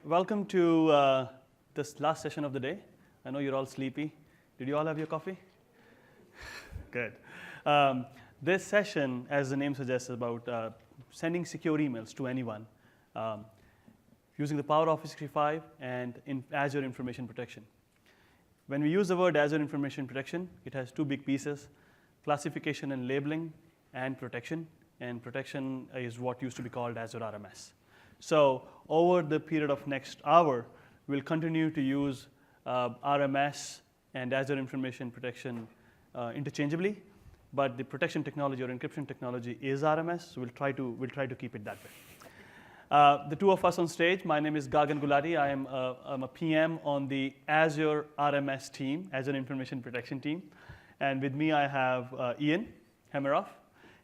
welcome to this last session of the day. I know you're all sleepy. Did you all have your coffee? Good. This session, as the name suggests, is about sending secure emails to anyone using the power of Office 365 and in Azure Information Protection. When we use the word Azure Information Protection, it has two big pieces: classification and labeling, and protection. And protection is what used to be called Azure RMS. So over the period of next hour, we'll continue to use RMS and Azure Information Protection interchangeably, but the protection technology or encryption technology is RMS, so we'll try to keep it that way. The two of us on stage, my name is Gagan Gulati. I'm a PM on the Azure RMS team, Azure Information Protection team. And with me I have Ian Hemeroff.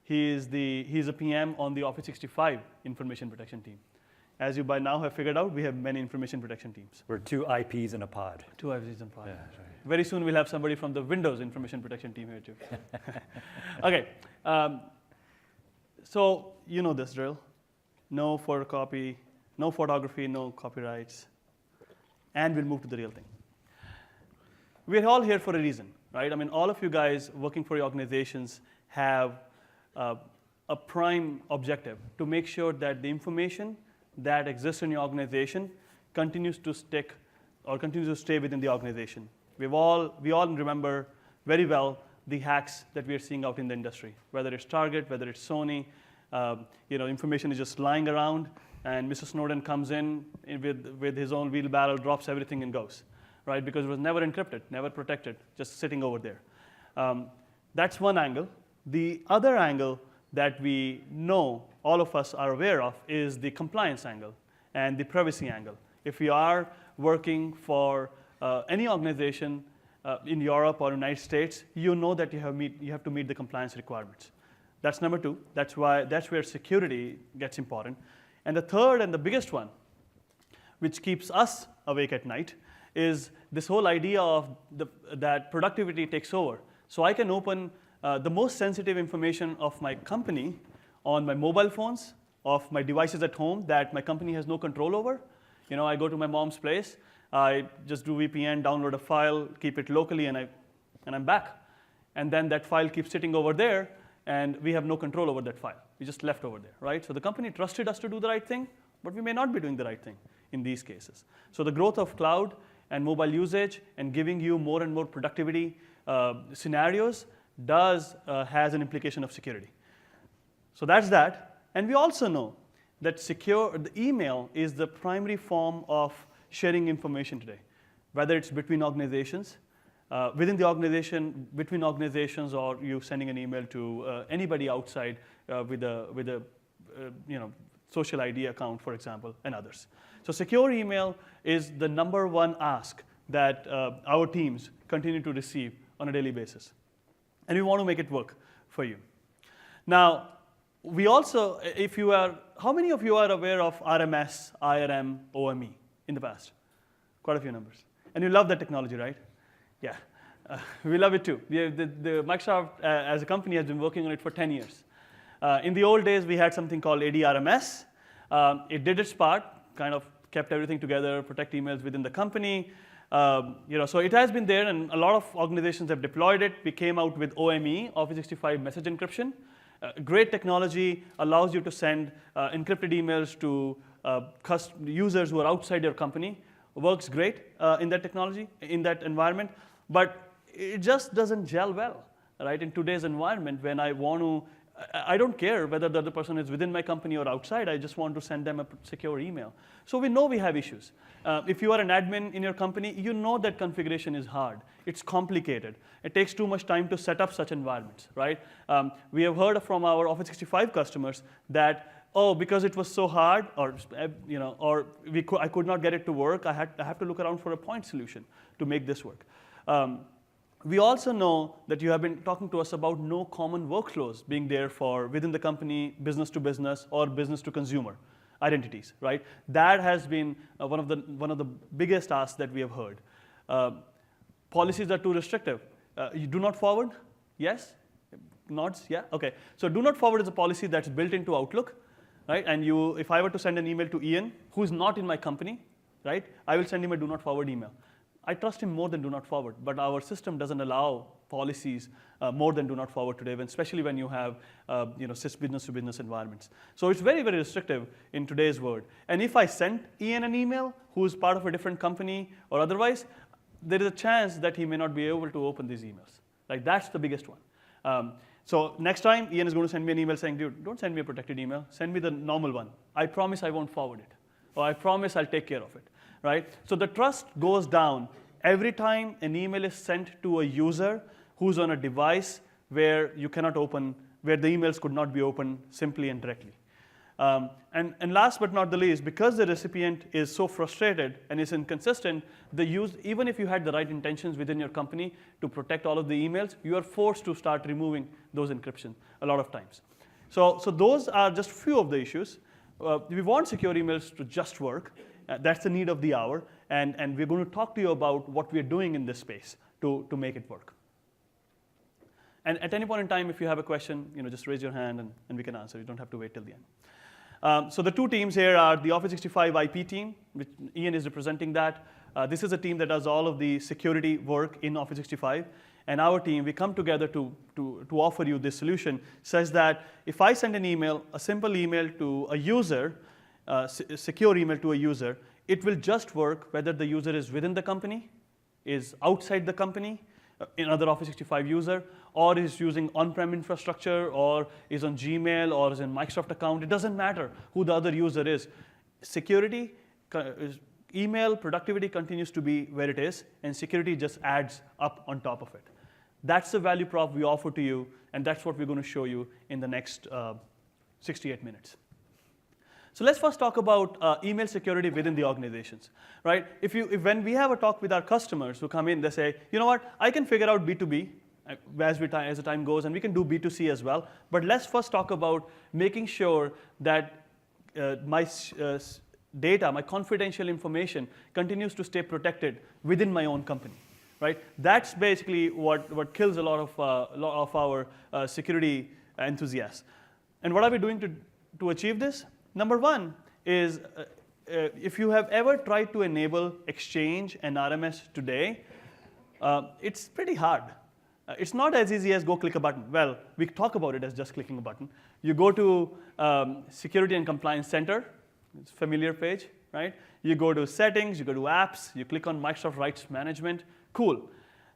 He's a PM on the Office 365 Information Protection team. As you by now have figured out, we have many information protection teams. We're two IPs in a pod. Two IPs in a pod. Yeah, that's right. Very soon we'll have somebody from the Windows Information Protection team here too. Okay, so you know this drill. No photocopy, no photography, no copyrights, and we'll move to the real thing. We're all here for a reason, right? I mean, all of you guys working for your organizations have a prime objective to make sure that the information that exists in your organization continues to stick or continues to stay within the organization. We all remember very well the hacks that we are seeing out in the industry, whether it's Target, whether it's Sony. Information is just lying around, and Mr. Snowden comes in with his own wheelbarrow, drops everything, and goes, right? Because it was never encrypted, never protected, just sitting over there. That's one angle. The other angle that we know, all of us are aware of, is the compliance angle and the privacy angle. If you are working for any organization in Europe or United States, you know that you have to meet the compliance requirements. That's number two. That's where security gets important. And the third and the biggest one, which keeps us awake at night, is this whole idea of that productivity takes over. So I can open the most sensitive information of my company on my mobile phones, of my devices at home that my company has no control over. You know, I go to my mom's place, I just do VPN, download a file, keep it locally, and I'm back. And then that file keeps sitting over there, and we have no control over that file. We just left over there, right? So the company trusted us to do the right thing, but we may not be doing the right thing in these cases. So the growth of cloud and mobile usage and giving you more and more productivity scenarios has an implication of security. So that's that. And we also know that the email is the primary form of sharing information today, whether it's between organizations, within the organization, between organizations, or you sending an email to anybody outside with a social ID account, for example, and others. So secure email is the number one ask that our teams continue to receive on a daily basis. And we want to make it work for you. Now, we also, how many of you are aware of RMS, IRM, OME in the past? Quite a few numbers. And you love that technology, right? Yeah, we love it too. The Microsoft, as a company, has been working on it for 10 years. In the old days, we had something called ADRMS. It did its part, kind of kept everything together, protect emails within the company. So it has been there, and a lot of organizations have deployed it. We came out with OME, Office 365 Message Encryption. Great technology, allows you to send encrypted emails to users who are outside your company. Works great in that technology, in that environment, but it just doesn't gel well, right? In today's environment, when I don't care whether the other person is within my company or outside. I just want to send them a secure email. So we know we have issues. If you are an admin in your company, you know that configuration is hard. It's complicated. It takes too much time to set up such environments, right? We have heard from our Office 365 customers that, oh, because it was so hard, or I could not get it to work, I have to look around for a point solution to make this work. We also know that you have been talking to us about no common workflows being there for within the company, business to business, or business to consumer identities, right? That has been one of the biggest asks that we have heard. Policies are too restrictive. You do not forward? Yes? Nods? Yeah? Okay. So do not forward is a policy that's built into Outlook, right? And if I were to send an email to Ian, who's not in my company, right? I will send him a do not forward email. I trust him more than do not forward, but our system doesn't allow policies more than do not forward today, especially when you have business to business environments. So it's very, very restrictive in today's world. And if I send Ian an email, who's part of a different company or otherwise, there is a chance that he may not be able to open these emails. Like that's the biggest one. So next time, Ian is going to send me an email saying, dude, don't send me a protected email. Send me the normal one. I promise I won't forward it. Or I promise I'll take care of it, right? So the trust goes down every time an email is sent to a user who's on a device where you cannot open, where the emails could not be opened simply and directly. And last but not the least, because the recipient is so frustrated and is inconsistent, even if you had the right intentions within your company to protect all of the emails, you are forced to start removing those encryption a lot of times. So those are just few of the issues. We want secure emails to just work. That's the need of the hour. And we're going to talk to you about what we're doing in this space to make it work. And at any point in time, if you have a question, just raise your hand and we can answer. You don't have to wait till the end. So the two teams here are the Office 365 IP team, which Ian is representing that. This is a team that does all of the security work in Office 365. And our team, we come together to offer you this solution, says that if I send an email, a simple email to a user, a secure email to a user, it will just work whether the user is within the company, is outside the company, another Office 365 user, or is using on-prem infrastructure, or is on Gmail, or is in Microsoft account. It doesn't matter who the other user is. Security, email productivity continues to be where it is, and security just adds up on top of it. That's the value prop we offer to you, and that's what we're going to show you in the next 68 minutes. So let's first talk about email security within the organizations, right? When we have a talk with our customers who come in, they say, you know what, I can figure out B2B as the time goes, and we can do B2C as well. But let's first talk about making sure that my data, my confidential information, continues to stay protected within my own company, right? That's basically what kills a lot of our security enthusiasts. And what are we doing to achieve this? Number one is, if you have ever tried to enable Exchange and RMS today, it's pretty hard. It's not as easy as go click a button. Well, we talk about it as just clicking a button. You go to Security and Compliance Center. It's a familiar page, right? You go to Settings, you go to Apps, you click on Microsoft Rights Management. Cool.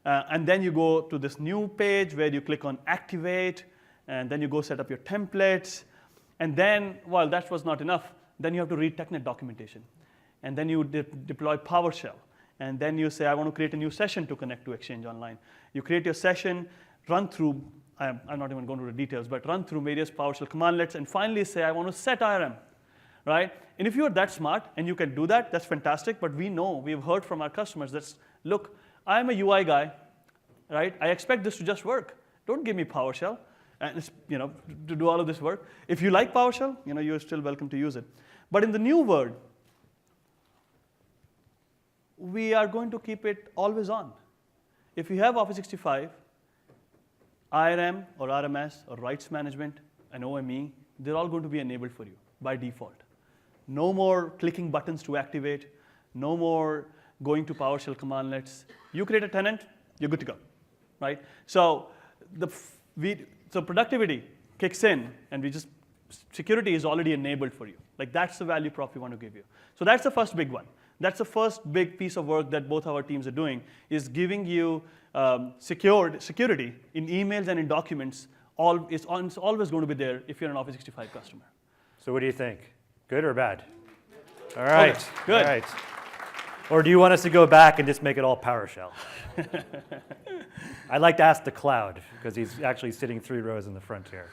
And then you go to this new page where you click on Activate, and then you go set up your templates. And then, well, that was not enough. Then you have to read TechNet documentation. And then you deploy PowerShell. And then you say, I want to create a new session to connect to Exchange Online. You create your session, run through, I'm not even going to the details, but run through various PowerShell commandlets, and finally say, I want to set IRM, right? And if you're that smart and you can do that, that's fantastic. But we've heard from our customers that, look, I'm a UI guy, right? I expect this to just work. Don't give me PowerShell. And to do all of this work. If you like PowerShell, you're still welcome to use it. But in the new world, we are going to keep it always on. If you have Office 365, IRM or RMS or rights management and OME, they're all going to be enabled for you by default. No more clicking buttons to activate. No more going to PowerShell commandlets. You create a tenant, you're good to go, right? So So productivity kicks in, and security is already enabled for you. Like that's the value prop we want to give you. So that's the first big one. That's the first big piece of work that both our teams are doing, is giving you security in emails and in documents. It's always going to be there if you're an Office 365 customer. So what do you think? Good or bad? All right. Okay, good. All right. Or do you want us to go back and just make it all PowerShell? I'd like to ask the cloud, because he's actually sitting 3 rows in the front here.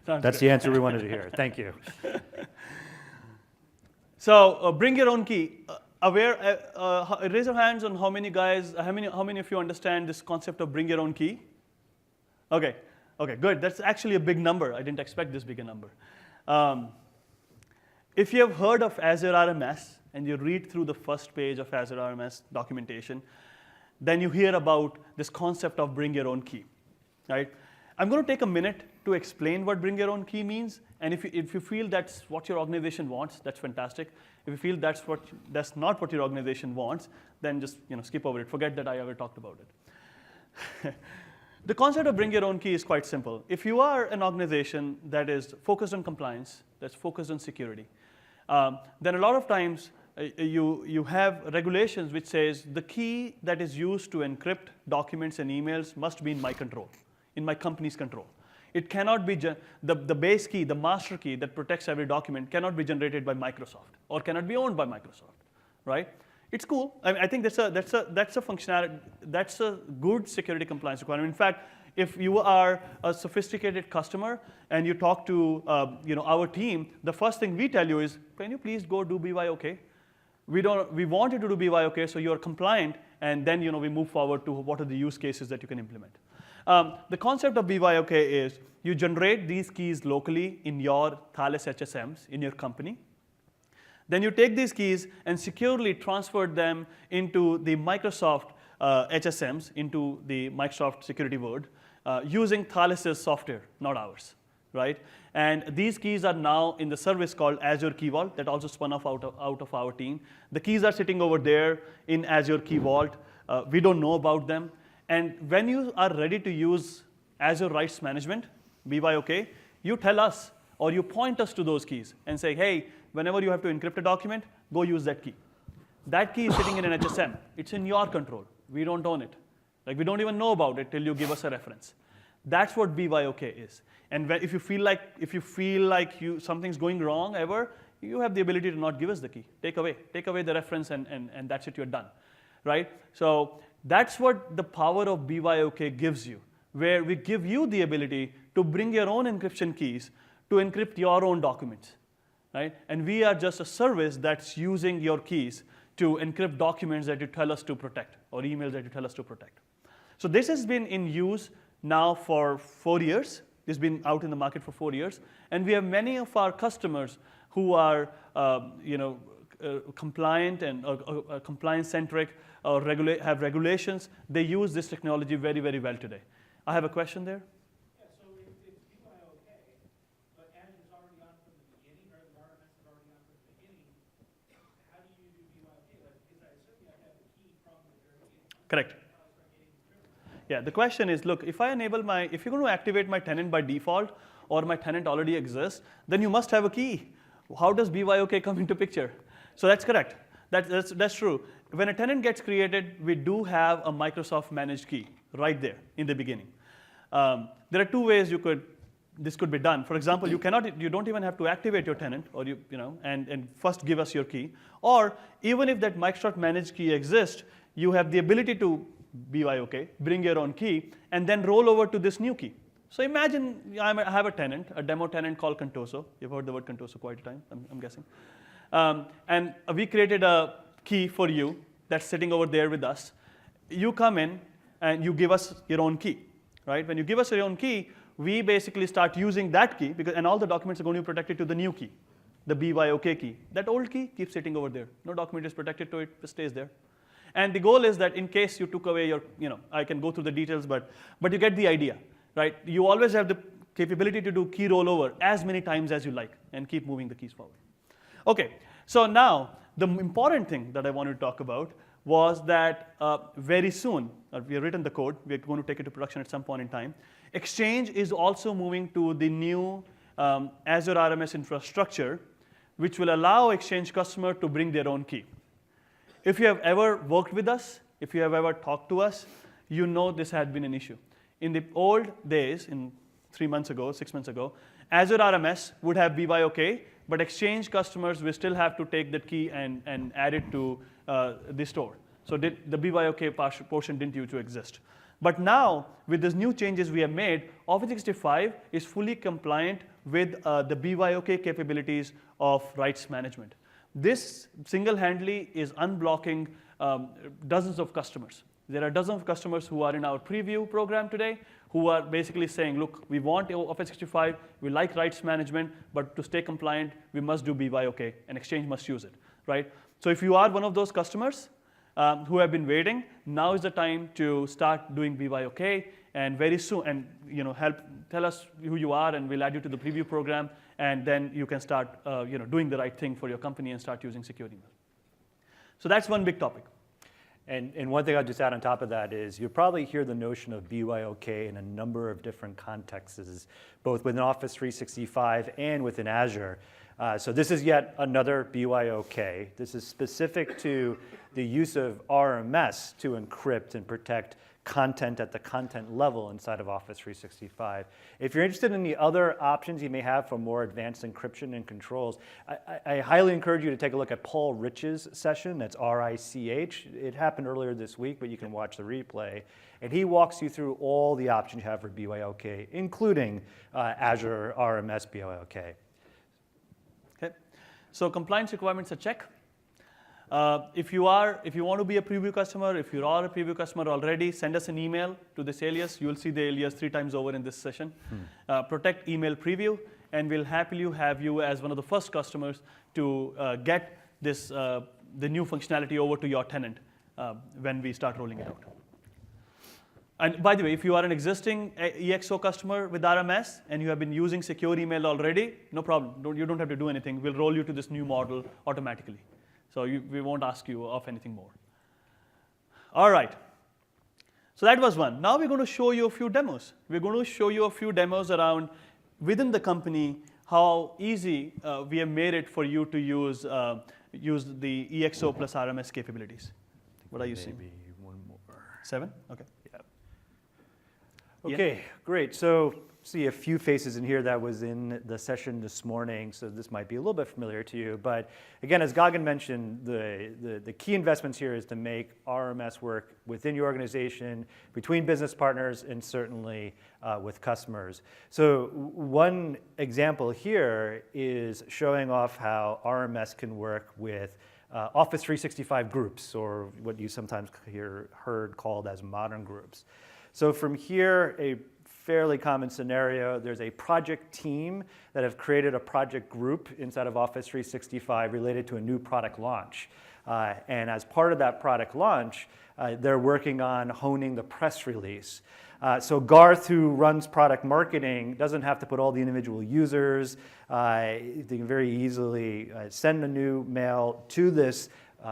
That's the answer we wanted to hear. Thank you. So bring your own key. Raise your hands on how many of you understand this concept of bring your own key? Okay, good. That's actually a big number. I didn't expect this big a number. If you have heard of Azure RMS, and you read through the first page of Azure RMS documentation, then you hear about this concept of bring your own key, right? I'm going to take a minute to explain what bring your own key means. And if you feel that's what your organization wants, that's fantastic. If you feel that's not what your organization wants, then just skip over it. Forget that I ever talked about it. The concept of bring your own key is quite simple. If you are an organization that is focused on compliance, that's focused on security, then a lot of times you have regulations which says the key that is used to encrypt documents and emails must be in my control, in my company's control. It cannot be, the base key, the master key that protects every document cannot be generated by Microsoft or cannot be owned by Microsoft, right? It's cool. I think that's a functionality, that's a good security compliance requirement. In fact, if you are a sophisticated customer and you talk to our team, the first thing we tell you is, can you please go do BYOK? We want you to do BYOK so you're compliant, and then we move forward to what are the use cases that you can implement. The concept of BYOK is you generate these keys locally in your Thales HSMs in your company. Then you take these keys and securely transfer them into the Microsoft HSMs, into the Microsoft Security World, using Thales' software, not ours, right? And these keys are now in the service called Azure Key Vault that also spun off out of our team. The keys are sitting over there in Azure Key Vault. We don't know about them. And when you are ready to use Azure Rights Management, BYOK, you tell us or you point us to those keys and say, hey, whenever you have to encrypt a document, go use that key. That key is sitting in an HSM. It's in your control. We don't own it. Like, we don't even know about it till you give us a reference. That's what BYOK is. And if you feel like something's going wrong ever, you have the ability to not give us the key. Take away the reference, and that's it, you're done, right? So that's what the power of BYOK gives you, where we give you the ability to bring your own encryption keys to encrypt your own documents, right? And we are just a service that's using your keys to encrypt documents that you tell us to protect or emails that you tell us to protect. So this has been in use now for 4 years. It's been out in the market for 4 years. And we have many of our customers who are compliant and compliance-centric or have regulations. They use this technology very, very well today. I have a question there. Yeah, so it's BYOK, but Azure's already on from the beginning, or the RMS is already on from the beginning. How do you do BYOK? Because I assume you have to have a key from the very beginning. Correct. Yeah, the question is, look, if you're going to activate my tenant by default, or my tenant already exists, then you must have a key. How does BYOK come into picture? So that's correct. That's true. When a tenant gets created, we do have a Microsoft managed key right there in the beginning. There are two ways this could be done. For example, you don't even have to activate your tenant, or and first give us your key. Or even if that Microsoft managed key exists, you have the ability to BYOK, bring your own key, and then roll over to this new key. So imagine I have a tenant, a demo tenant called Contoso. You've heard the word Contoso quite a time, I'm guessing. And we created a key for you that's sitting over there with us. You come in and you give us your own key, right? When you give us your own key, we basically start using that key, and all the documents are going to be protected to the new key, the BYOK key. That old key keeps sitting over there. No document is protected to it, it stays there. And the goal is that in case you took away your, I can go through the details, but you get the idea, right? You always have the capability to do key rollover as many times as you like and keep moving the keys forward. Okay, so now the important thing that I wanted to talk about was that very soon, we have written the code, we're going to take it to production at some point in time. Exchange is also moving to the new Azure RMS infrastructure, which will allow Exchange customer to bring their own key. If you have ever worked with us, if you have ever talked to us, you know this had been an issue. In the old days, in 3 months ago, 6 months ago, Azure RMS would have BYOK, but Exchange customers will still have to take that key and add it to the store. So the BYOK portion didn't used to exist. But now, with these new changes we have made, Office 365 is fully compliant with the BYOK capabilities of rights management. This single-handedly is unblocking dozens of customers. There are dozens of customers who are in our preview program today who are basically saying, look, we want Office 365, we like rights management, but to stay compliant, we must do BYOK, and Exchange must use it, right? So if you are one of those customers, who have been waiting, now is the time to start doing BYOK, and very soon, and tell us who you are, and we'll add you to the preview program, and then you can start doing the right thing for your company and start using secure email. So that's one big topic. And one thing I'll just add on top of that is you'll probably hear the notion of BYOK in a number of different contexts, both within Office 365 and within Azure. So this is yet another BYOK. This is specific to the use of RMS to encrypt and protect content at the content level inside of Office 365. If you're interested in the other options you may have for more advanced encryption and controls, I highly encourage you to take a look at Paul Rich's session. That's R-I-C-H. It happened earlier this week, but you can watch the replay. And he walks you through all the options you have for BYOK, including Azure RMS BYOK. Okay. So compliance requirements are check. If you want to be a preview customer, if you are a preview customer already, send us an email to this alias. You will see the alias 3 times over in this session. Protect email preview, and we'll happily have you as one of the first customers to get this the new functionality over to your tenant when we start rolling it out. And by the way, if you are an existing EXO customer with RMS and you have been using secure email already, no problem. You don't have to do anything. We'll roll you to this new model automatically. So we won't ask you of anything more. All right. So that was one. Now we're going to show you a few demos. We're going to show you a few demos around within the company how easy we have made it for you to use the EXO plus RMS capabilities. What are you seeing? Maybe one more. 7? Okay. Okay, great. So see a few faces in here that was in the session this morning, so this might be a little bit familiar to you. But again, as Gagan mentioned, the key investments here is to make RMS work within your organization, between business partners, and certainly with customers. So one example here is showing off how RMS can work with Office 365 groups, or what you sometimes heard called as modern groups. So from here, a fairly common scenario, there's a project team that have created a project group inside of Office 365 related to a new product launch. And as part of that product launch, they're working on honing the press release. So Garth, who runs product marketing, doesn't have to put all the individual users. They can very easily send a new mail to this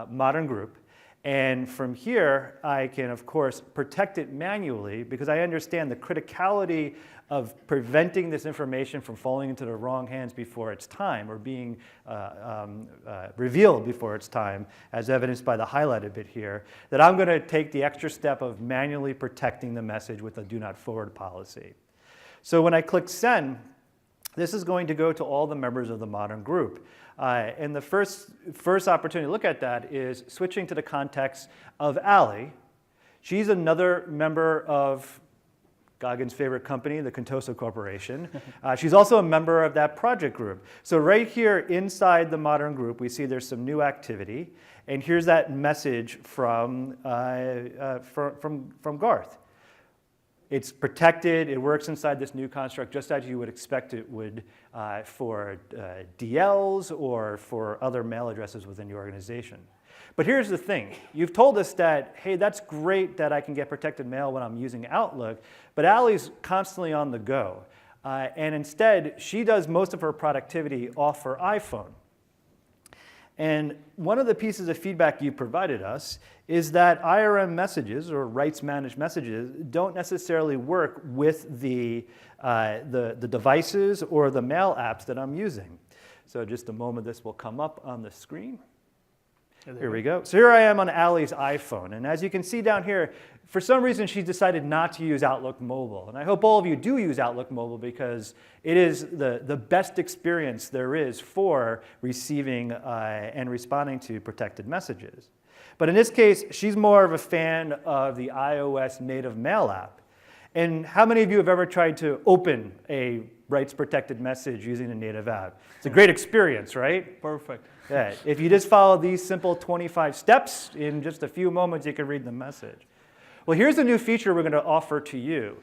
modern group. And from here, I can, of course, protect it manually because I understand the criticality of preventing this information from falling into the wrong hands before it's time or being revealed before it's time, as evidenced by the highlighted bit here, that I'm going to take the extra step of manually protecting the message with a do not forward policy. So when I click send, this is going to go to all the members of the modern group. And the first opportunity to look at that is switching to the context of Ali. She's another member of Gagan's favorite company, the Contoso Corporation. She's also a member of that project group. So right here inside the modern group, we see there's some new activity. And here's that message from Garth. It's protected. It works inside this new construct just as you would expect it would for DLs or for other mail addresses within your organization. But here's the thing. You've told us that, hey, that's great that I can get protected mail when I'm using Outlook, but Allie's constantly on the go. And instead, she does most of her productivity off her iPhone. And one of the pieces of feedback you provided us is that IRM messages, or rights managed messages, don't necessarily work with the devices or the mail apps that I'm using. So just a moment, this will come up on the screen. Here we go. So here I am on Allie's iPhone. And as you can see down here, for some reason, she decided not to use Outlook Mobile. And I hope all of you do use Outlook Mobile because it is the best experience there is for receiving and responding to protected messages. But in this case, she's more of a fan of the iOS native mail app. And how many of you have ever tried to open a rights-protected message using a native app? It's a great experience, right? Perfect. Yeah. If you just follow these simple 25 steps, in just a few moments, you can read the message. Well, here's a new feature we're going to offer to you.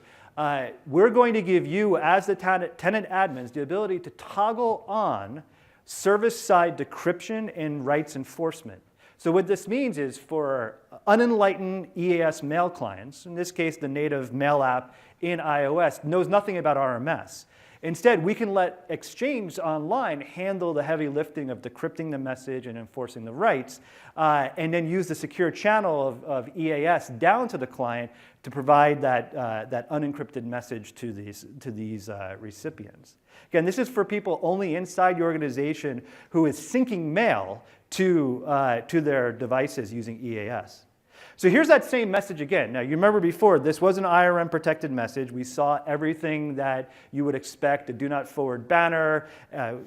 We're going to give you, as the tenant admins, the ability to toggle on service-side decryption and rights enforcement. So what this means is for unenlightened EAS mail clients, in this case the native mail app in iOS, knows nothing about RMS. Instead, we can let Exchange Online handle the heavy lifting of decrypting the message and enforcing the rights, and then use the secure channel of EAS down to the client to provide that unencrypted message to these recipients. Again, this is for people only inside your organization who is syncing mail to their devices using EAS. So here's that same message again. Now, you remember before, this was an IRM protected message. We saw everything that you would expect, a do not forward banner.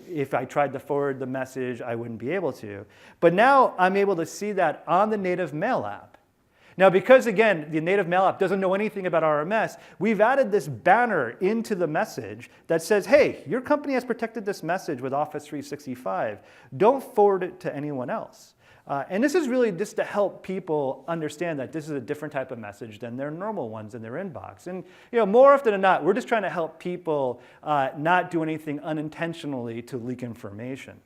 If I tried to forward the message, I wouldn't be able to. But now I'm able to see that on the native mail app. Now, because again, the native mail app doesn't know anything about RMS, we've added this banner into the message that says, hey, your company has protected this message with Office 365. Don't forward it to anyone else. And this is really just to help people understand that this is a different type of message than their normal ones in their inbox. And more often than not, we're just trying to help people not do anything unintentionally to leak information.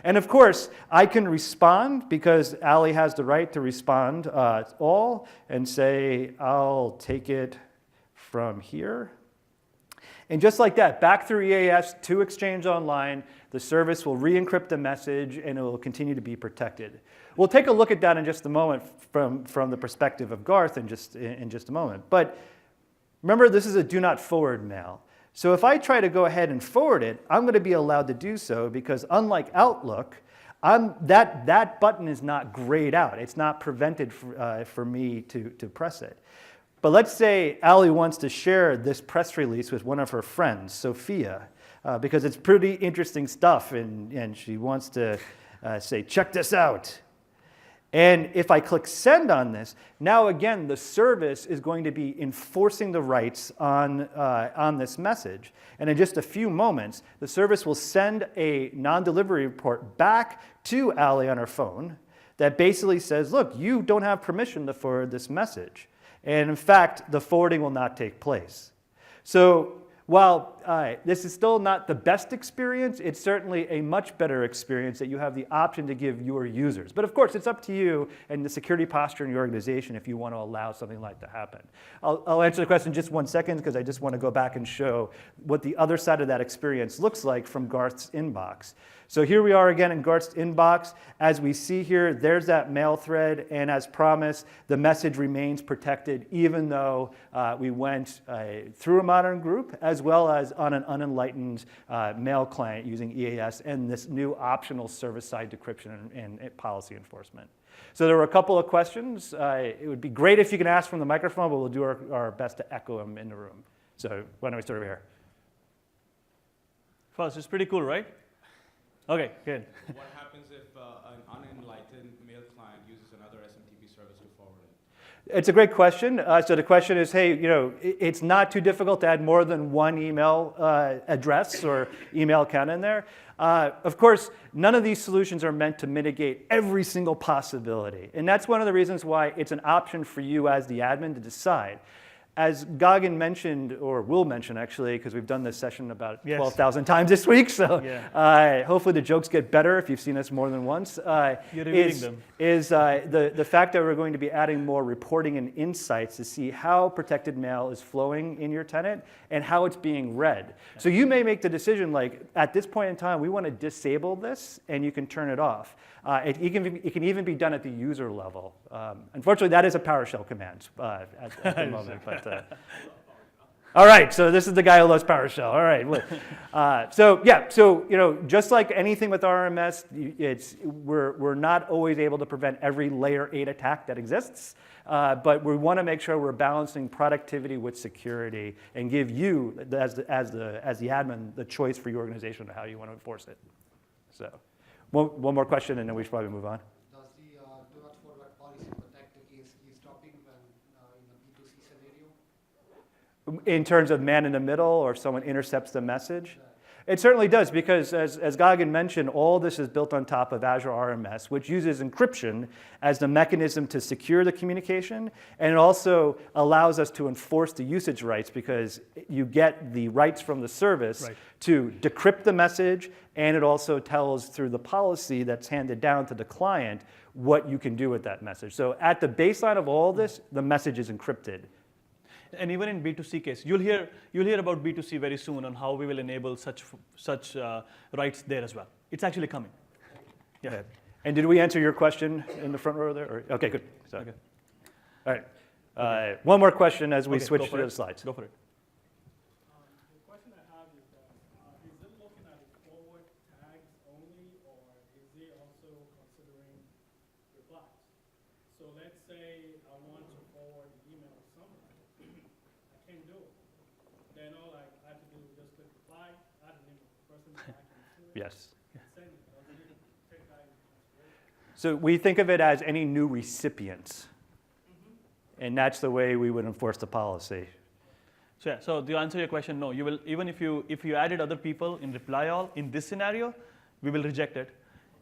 And of course, I can respond because Ali has the right to respond all and say, I'll take it from here. And just like that, back through EAS to Exchange Online, the service will re-encrypt the message and it will continue to be protected. We'll take a look at that in just a moment from the perspective of Garth in just a moment. But remember, this is a do not forward mail. So if I try to go ahead and forward it, I'm going to be allowed to do so because unlike Outlook, that button is not grayed out. It's not prevented for me to press it. But let's say Ali wants to share this press release with one of her friends, Sophia, because it's pretty interesting stuff, and she wants to say, check this out. And if I click send on this, now again, the service is going to be enforcing the rights on this message. And in just a few moments, the service will send a non-delivery report back to Ali on her phone that basically says, look, you don't have permission to forward this message. And in fact, the forwarding will not take place. So while this is still not the best experience, it's certainly a much better experience that you have the option to give your users. But of course, it's up to you and the security posture in your organization if you want to allow something like that to happen. I'll answer the question in just 1 second because I just want to go back and show what the other side of that experience looks like from Garth's inbox. So here we are again in Garth's inbox. As we see here, there's that mail thread, and as promised, the message remains protected even though we went through a modern group as well as on an unenlightened mail client using EAS and this new optional server-side decryption and policy enforcement. So there were a couple of questions. It would be great if you can ask from the microphone, but we'll do our best to echo them in the room. So why don't we start over here? First, it's pretty cool, right? Okay, good. What happens if an unenlightened mail client uses another SMTP service to forward it? It's a great question. So the question is, hey, it's not too difficult to add more than one email address or email account in there. Of course, none of these solutions are meant to mitigate every single possibility. And that's one of the reasons why it's an option for you as the admin to decide. As Gagan mentioned, or will mention actually, because we've done this session about 12,000 times this week, so hopefully the jokes get better if you've seen us more than once, is the fact that we're going to be adding more reporting and insights to see how protected mail is flowing in your tenant and how it's being read. So you may make the decision, like, at this point in time, we want to disable this, and you can turn it off. It can even be done at the user level. Unfortunately, that is a PowerShell command at the moment. But, all right, so this is the guy who loves PowerShell. All right, so just like anything with RMS, we're not always able to prevent every layer 8 attack that exists, but we want to make sure we're balancing productivity with security and give you, as the admin, the choice for your organization on how you want to enforce it. So. One more question, and then we should probably move on. Does the do not forward policy protect against eavesdropping when in a B2C scenario? In terms of man in the middle or someone intercepts the message? It certainly does, because as Gagan mentioned, all this is built on top of Azure RMS, which uses encryption as the mechanism to secure the communication, and it also allows us to enforce the usage rights, because you get the rights from the service to decrypt the message, and it also tells through the policy that's handed down to the client what you can do with that message. So at the baseline of all this, the message is encrypted. And even in B2C case, you'll hear about B2C very soon on how we will enable such rights there as well. It's actually coming. Yeah. Okay. And did we answer your question in the front row there? Or, okay, good. So, Okay. All right. One more question as we Okay, switch go for to it. the slides. Go for it. The question I have is that, is it looking at forward tags only, or is it also considering replies? So let's say I want to forward an email to someone, I can't do it. Then all I have to do is just click reply, add the name of the person that I can see it, Yes. send it. Does it take that into consideration? So we think of it as any new recipients. And that's the way we would enforce the policy. So yeah, so to answer your question, no, you will, even if you added other people in reply all, in this scenario, we will reject it.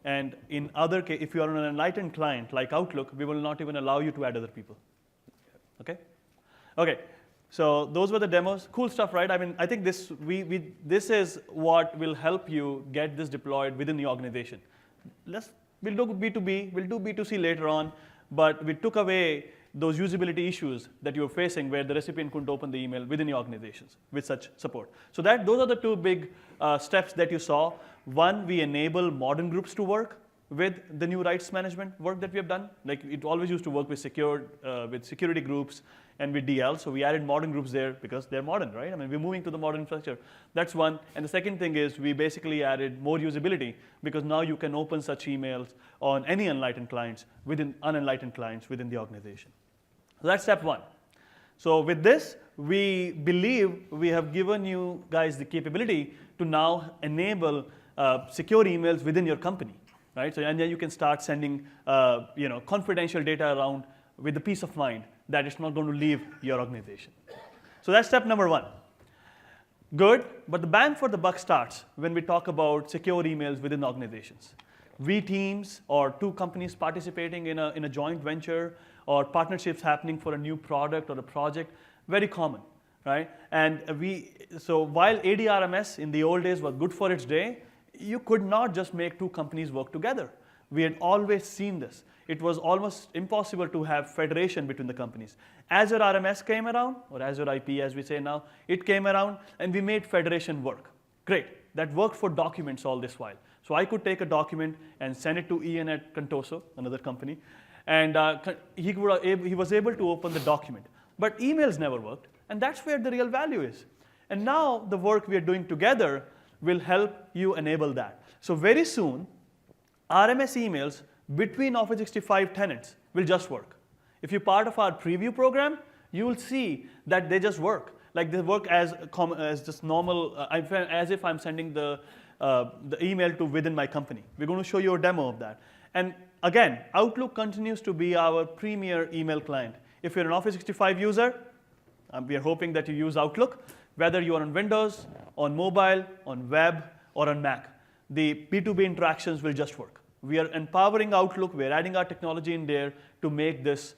And in other case, if you are on an enlightened client like Outlook, we will not even allow you to add other people. Okay? Okay, so those were the demos. Cool stuff, right? I mean, I think this is what will help you get this deployed within the organization. We'll do B2B, we'll do B2C later on, but we took away those usability issues that you're facing where the recipient couldn't open the email within your organizations with such support. So those are the two big steps that you saw. One, we enable modern groups to work with the new rights management work that we have done. Like it always used to work with security groups and with DL. So we added modern groups there because they're modern, right? I mean, we're moving to the modern infrastructure. That's one. And the second thing is we basically added more usability because now you can open such emails on any unenlightened clients within unenlightened clients within the organization. So that's step one. So with this, we believe we have given you guys the capability to now enable secure emails within your company, right? So and then you can start sending confidential data around with the peace of mind that it's not going to leave your organization. So that's step number one. Good, but the bang for the buck starts when we talk about secure emails within organizations. We teams or two companies participating in a joint venture or partnerships happening for a new product or a project, very common, right? And so while ADRMS in the old days was good for its day, you could not just make two companies work together. We had always seen this. It was almost impossible to have federation between the companies. Azure RMS came around, or Azure IP as we say now, it came around and we made federation work. Great, that worked for documents all this while. So I could take a document and send it to Ian at Contoso, another company, and he was able to open the document. But emails never worked, and that's where the real value is. And now the work we are doing together will help you enable that. So very soon, RMS emails between Office 365 tenants will just work. If you're part of our preview program, you will see that they just work. Like they work as just normal, as if I'm sending the email to within my company. We're going to show you a demo of that. And again, Outlook continues to be our premier email client. If you're an Office 365 user, we are hoping that you use Outlook, whether you are on Windows, on mobile, on web, or on Mac. The B2B interactions will just work. We are empowering Outlook. We're adding our technology in there to make this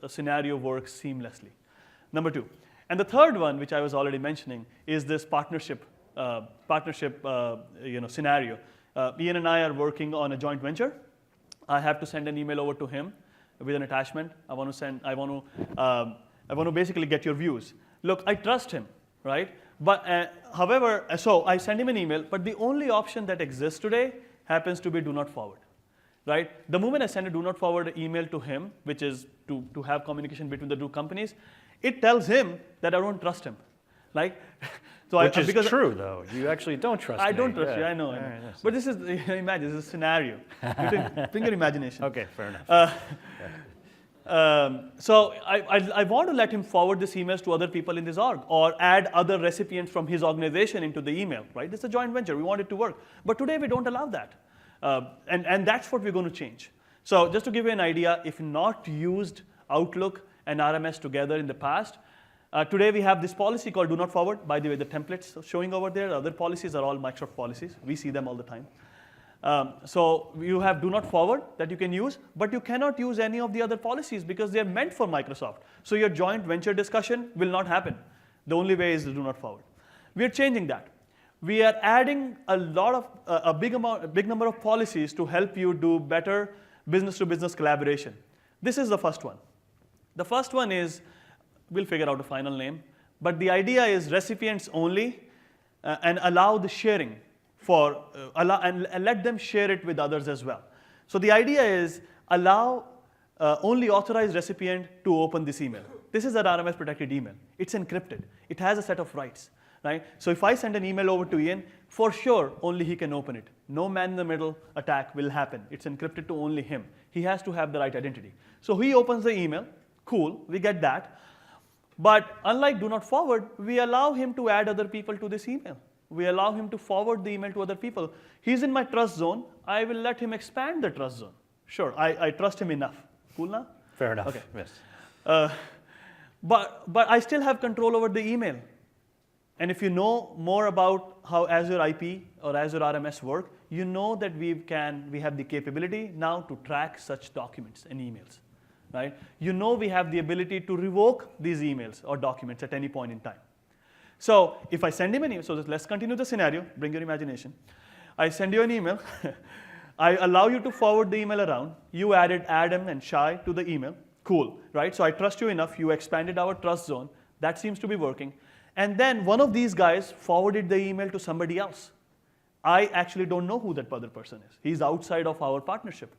scenario work seamlessly. Number two. And the third one, which I was already mentioning, is this partnership scenario. Ian and I are working on a joint venture. I have to send an email over to him with an attachment. I want to basically get your views. Look, I trust him, right? But however, so I send him an email, but the only option that exists today happens to be do not forward, right? The moment I send a do not forward email to him, which is to have communication between the two companies, it tells him that I don't trust him, like. So Which is true, though. You actually don't trust me. I don't trust you, I know. Right, but this is, imagine, this is a scenario. Bring your imagination. Okay, fair enough. So I want to let him forward this emails to other people in this org or add other recipients from his organization into the email, right? This is a joint venture. We want it to work. But today we don't allow that. And that's what we're going to change. So just to give you an idea, if not used Outlook and RMS together in the past, Today we have this policy called do not forward. By the way, the templates showing over there, other policies are all Microsoft policies. We see them all the time. So you have do not forward that you can use, but you cannot use any of the other policies because they are meant for Microsoft. So your joint venture discussion will not happen. The only way is to do not forward. We are changing that. We are adding a big number of policies to help you do better business-to-business collaboration. This is the first one. The first one is, we'll figure out a final name, but the idea is recipients only and allow the sharing and let them share it with others as well. So the idea is allow only authorized recipient to open this email. This is an RMS protected email. It's encrypted. It has a set of rights. Right? So if I send an email over to Ian, for sure, only he can open it. No man-in-the-middle attack will happen. It's encrypted to only him. He has to have the right identity. So he opens the email. Cool, we get that. But unlike do not forward, we allow him to add other people to this email. We allow him to forward the email to other people. He's in my trust zone. I will let him expand the trust zone. Sure, I trust him enough. Cool now? Fair enough. Okay. Yes. But I still have control over the email. And if you know more about how Azure IP or Azure RMS work, you know that we have the capability now to track such documents and emails. Right? You know we have the ability to revoke these emails or documents at any point in time. So if I send him an email, so let's continue the scenario, bring your imagination. I send you an email. I allow you to forward the email around. You added Adam and Shai to the email. Cool, right? So I trust you enough. You expanded our trust zone. That seems to be working. And then one of these guys forwarded the email to somebody else. I actually don't know who that other person is. He's outside of our partnership.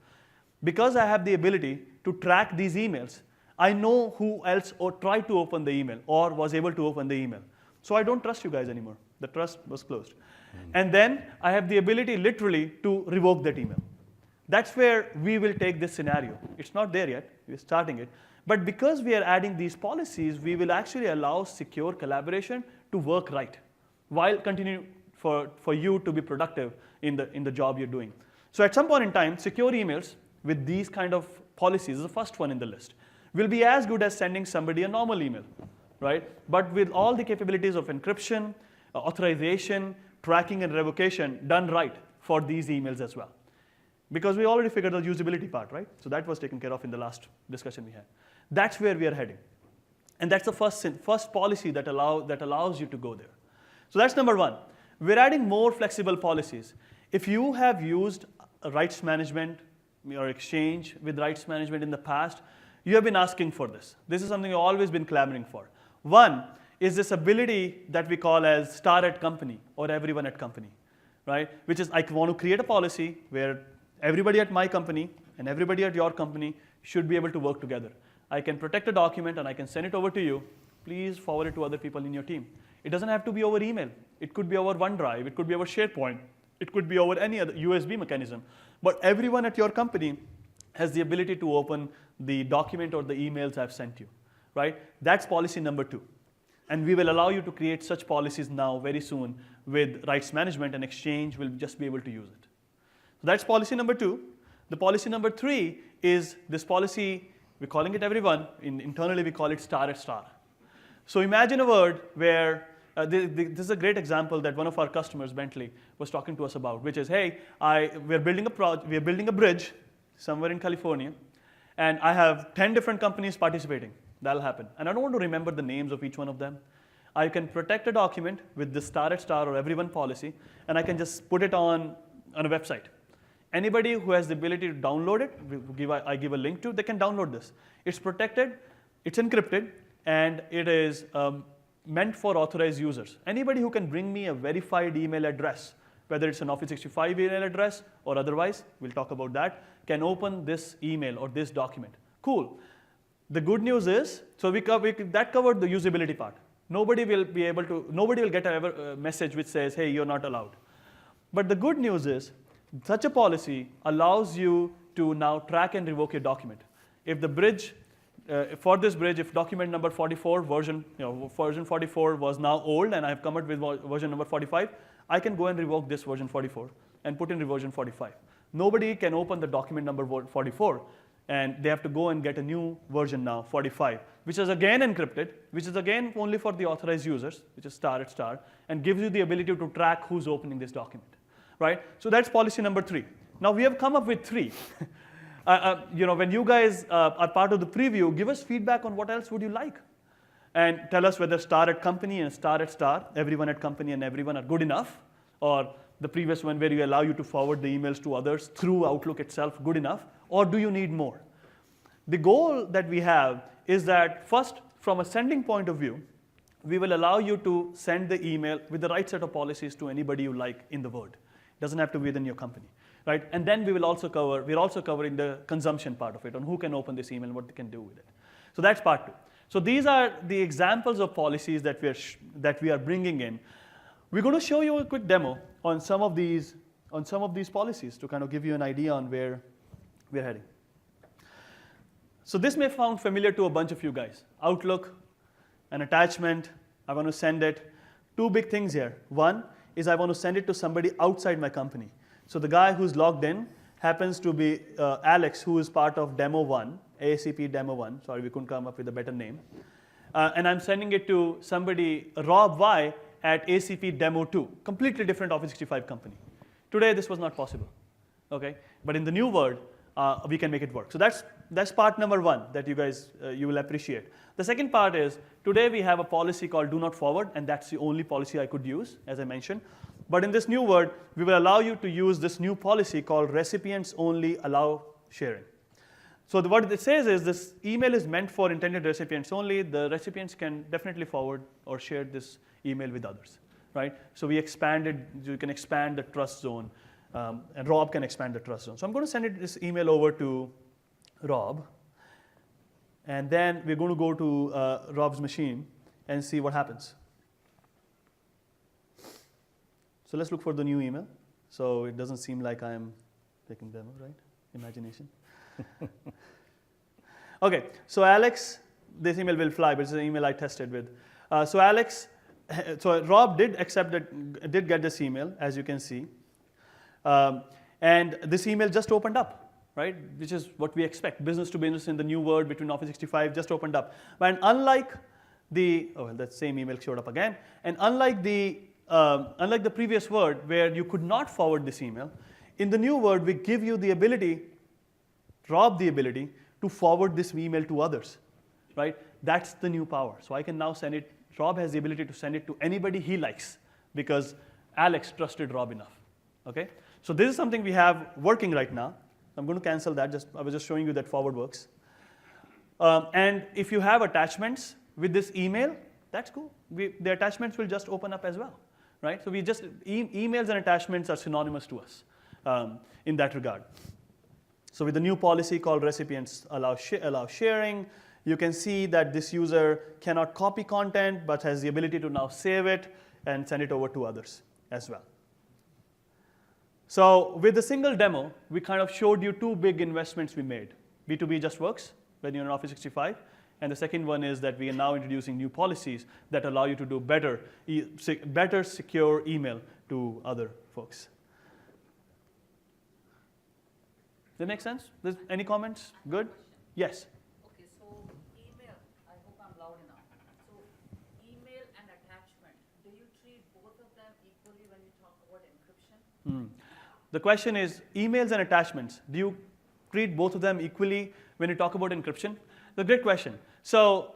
Because I have the ability to track these emails, I know who else or tried to open the email or was able to open the email. So I don't trust you guys anymore. The trust was closed. And then I have the ability literally to revoke that email. That's where we will take this scenario. It's not there yet. We're starting it. But because we are adding these policies, we will actually allow secure collaboration to work right while continuing for you to be productive in the job you're doing. So at some point in time, secure emails with these kind of policies, the first one in the list, will be as good as sending somebody a normal email, right? But with all the capabilities of encryption, authorization, tracking, and revocation done right for these emails as well. Because we already figured the usability part, right? So that was taken care of in the last discussion we had. That's where we are heading. And that's the first policy that allows you to go there. So that's number one. We're adding more flexible policies. If you have used rights management or exchange with rights management in the past, you have been asking for this. This is something you've always been clamoring for. One is this ability that we call as star at company or everyone at company, right? Which is I want to create a policy where everybody at my company and everybody at your company should be able to work together. I can protect a document and I can send it over to you. Please forward it to other people in your team. It doesn't have to be over email. It could be over OneDrive. It could be over SharePoint. It could be over any other USB mechanism. But everyone at your company has the ability to open the document or the emails I've sent you, right? That's policy number 2. And we will allow you to create such policies now very soon with rights management, and Exchange will just be able to use it. So that's policy number 2. The policy number 3 is this policy. We're calling it everyone. Internally, we call it star at star. So imagine a world where, this is a great example that one of our customers, Bentley, was talking to us about, which is, hey, we're building a bridge somewhere in California, and I have 10 different companies participating. That'll happen. And I don't want to remember the names of each one of them. I can protect a document with the star at star or everyone policy, and I can just put it on a website. Anybody who has the ability to download it, I give a link to, they can download this. It's protected, it's encrypted, and it is meant for authorized users. Anybody who can bring me a verified email address, whether it's an Office 365 email address or otherwise, we'll talk about that, can open this email or this document. Cool. The good news is, so that covered the usability part. Nobody will get a message which says, hey, you're not allowed. But the good news is, such a policy allows you to now track and revoke your document. If the bridge, for this bridge, if document number 44, version 44 was now old and I've come up with version number 45, I can go and revoke this version 44 and put in version 45. Nobody can open the document number 44. and they have to go and get a new version now, 45, which is again encrypted, which is again only for the authorized users, which is star at star, and gives you the ability to track who's opening this document, right? So that's policy number 3. Now we have come up with 3. When you guys are part of the preview, give us feedback on what else would you like, and tell us whether star at company and star at star, everyone at company and everyone are good enough, or the previous one where you allow you to forward the emails to others through Outlook itself good enough, or do you need more? The goal that we have is that first, from a sending point of view, we will allow you to send the email with the right set of policies to anybody you like in the world. It doesn't have to be within your company, right? And then we're also covering the consumption part of it, on who can open this email and what they can do with it. So that's part 2. So these are the examples of policies that we are bringing in. We're going to show you a quick demo on some of these policies to kind of give you an idea on where we're heading. So this may sound familiar to a bunch of you guys. Outlook, an attachment, I want to send it. 2 big things here. One is I want to send it to somebody outside my company. So the guy who's logged in happens to be Alex, who is part of Demo 1, ASCP Demo 1. Sorry, we couldn't come up with a better name. And I'm sending it to somebody, Rob Y, at ACP Demo 2, completely different Office 365 company. Today, this was not possible, okay? But in the new world, we can make it work. So that's part number 1 that you guys, you will appreciate. The second part is, today we have a policy called do not forward, and that's the only policy I could use, as I mentioned. But in this new world, we will allow you to use this new policy called recipients only allow sharing. So what it says is this email is meant for intended recipients only. The recipients can definitely forward or share this email with others, right? So we expanded, you can expand the trust zone, and Rob can expand the trust zone. So I'm going to send this email over to Rob, and then we're going to go to Rob's machine and see what happens. So let's look for the new email. So it doesn't seem like I'm taking demo, right? Imagination. Okay, so Alex, this email will fly, but it's an email I tested with. So Rob did get this email, as you can see. And this email just opened up, right? Which is what we expect. Business to business in the new world between Office 365 just opened up. And unlike that same email showed up again. And unlike the previous word where you could not forward this email, in the new word, we give you the ability, Rob the ability, to forward this email to others, right? That's the new power. So I can now send it. Rob has the ability to send it to anybody he likes because Alex trusted Rob enough, okay? So this is something we have working right now. I'm going to cancel that. I was just showing you that forward works. And if you have attachments with this email, that's cool. The attachments will just open up as well, right? So emails and attachments are synonymous to us in that regard. So with the new policy called recipients allow sharing, you can see that this user cannot copy content, but has the ability to now save it and send it over to others as well. So with the single demo, we kind of showed you 2 big investments we made. B2B just works when you're in Office 365. And the second one is that we are now introducing new policies that allow you to do better secure email to other folks. Does that make sense? Any comments? Good? Yes? Okay, so email, I hope I'm loud enough. So email and attachment, do you treat both of them equally when you talk about encryption? The question is, emails and attachments, do you treat both of them equally when you talk about encryption? It's a great question. So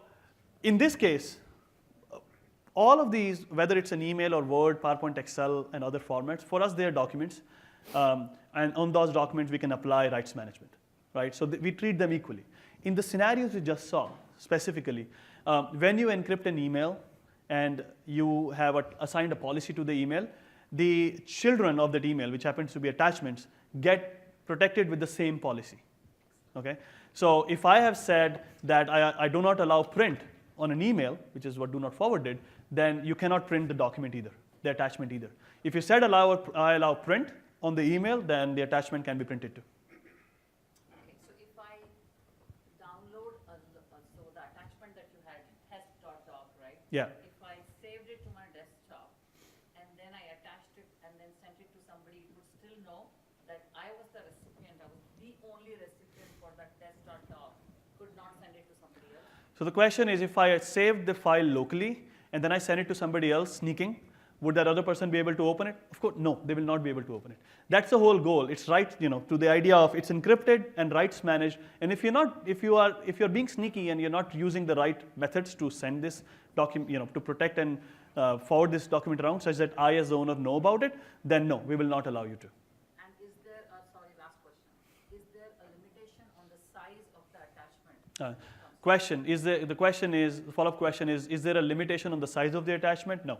in this case, all of these, whether it's an email or Word, PowerPoint, Excel, and other formats, for us, they are documents. And on those documents, we can apply rights management, right? So we treat them equally. In the scenarios we just saw, specifically, when you encrypt an email and you have assigned a policy to the email, the children of that email, which happens to be attachments, get protected with the same policy, okay? So if I have said that I do not allow print on an email, which is what do not forward did, then you cannot print the document either, the attachment either. If you said I allow print on the email, then the attachment can be printed too. Okay, so if I download, so the attachment that you had, test.doc, right? Yeah. If I saved it to my desktop, and then I attached it and then sent it to somebody, it would still know that I was the recipient, I was the only recipient for that test.doc So the question is, if I save the file locally and then I send it to somebody else sneaking, would that other person be able to open it? Of course, no, they will not be able to open it. That's the whole goal. It's right, to the idea of it's encrypted and rights managed. And if you're being sneaky and you're not using the right methods to send this document, to protect and forward this document around such that I as the owner know about it, then no, we will not allow you to. And is there, last question. Is there a limitation on the size of the attachment? The follow-up question is there a limitation on the size of the attachment? No.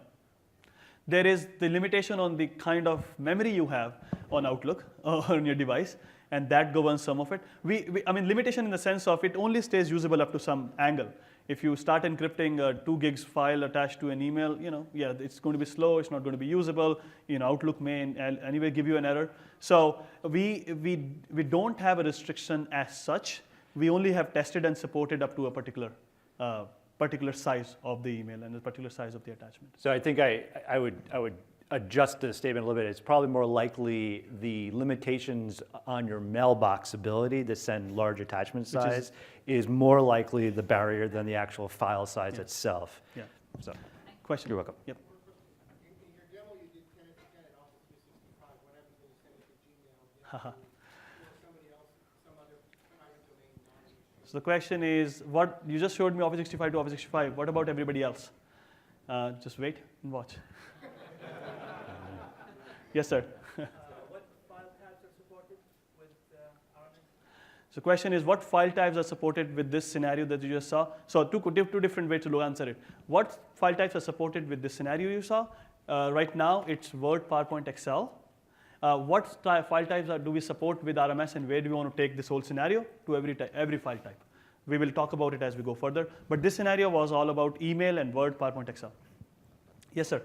There is the limitation on the kind of memory you have on Outlook or on your device, and that governs some of it. Limitation in the sense of it only stays usable up to some angle. If you start encrypting a 2 gigs file attached to an email, it's going to be slow, it's not going to be usable. Outlook may anyway give you an error. So we don't have a restriction as such. We only have tested and supported up to a particular size of the email and a particular size of the attachment. So I think I would adjust the statement a little bit. It's probably more likely the limitations on your mailbox ability to send large attachment size is more likely the barrier than the actual file size itself. Yeah. So, Question? you're welcome. Yep. In your demo, you did tenant to tenant Office 365. What happens when you send it to Gmail? Or somebody else, some other private domain non-user? So the question is, what you just showed me Office 365 to Office 365. What about everybody else? Just wait and watch. Yes, sir. What file types are supported with RMS? So the question is, what file types are supported with this scenario that you just saw? So two different ways to answer it. What file types are supported with this scenario you saw? Right now, it's Word, PowerPoint, Excel. What file types do we support with RMS, and where do we want to take this whole scenario to every file type? We will talk about it as we go further. But this scenario was all about email and Word, PowerPoint, Excel. Yes, sir.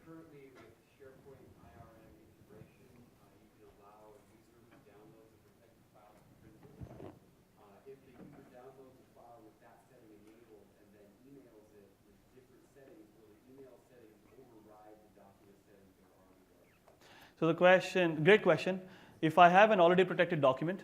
Currently, with SharePoint IRM integration, you can allow a user to download the protected file from Printful. If the user downloads a file with that setting enabled and then emails it with different settings, will the email settings override the document settings that are already there? So the question, great question. If I have an already protected document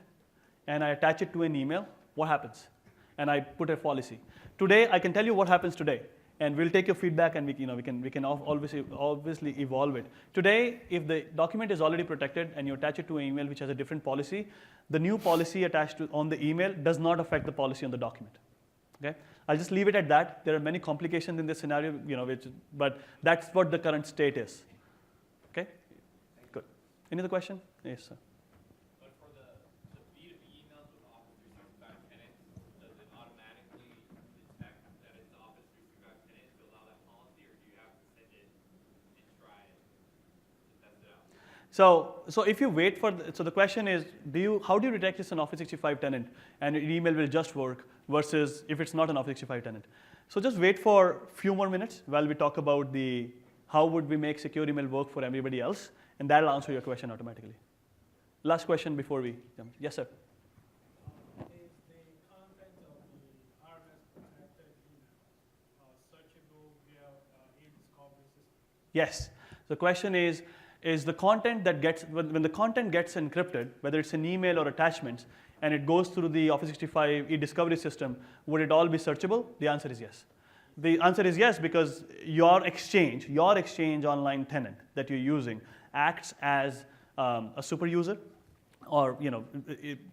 and I attach it to an email, what happens? And I put a policy. Today, I can tell you what happens today. And we'll take your feedback, and we can obviously evolve it. Today, if the document is already protected and you attach it to an email which has a different policy, the new policy attached on the email does not affect the policy on the document. Okay? I'll just leave it at that. There are many complications in this scenario, but that's what the current state is. Okay? Good. Any other question? Yes, sir. But for the B2B emails with Office 365 tenants, does it automatically detect that it's the Office 365 tenant to allow that policy, or do you have to send it and try it to test it out? So if you wait for, so the question is, how do you detect it's an Office 365 tenant and your email will just work versus if it's not an Office 365 tenant? So just wait for a few more minutes while we talk about how would we make secure email work for everybody else, and that'll answer your question automatically. Last question before we jump. Yes, sir. Is the content of the RMS protected email searchable via e-discovery system? Yes. The question is the content that gets, when the content gets encrypted, whether it's an email or attachments, and it goes through the Office 365 e-discovery system, would it all be searchable? The answer is yes. The answer is yes, because your exchange online tenant that you're using acts as a super user, or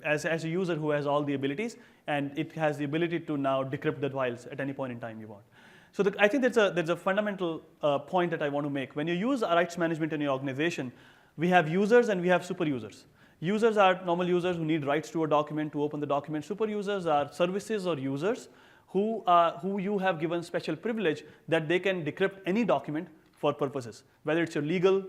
as a user who has all the abilities, and it has the ability to now decrypt the files at any point in time you want. So I think there's a fundamental point that I want to make. When you use rights management in your organization, we have users and we have super users. Users are normal users who need rights to a document, to open the document. Super users are services or users who you have given special privilege that they can decrypt any document for purposes. Whether it's your legal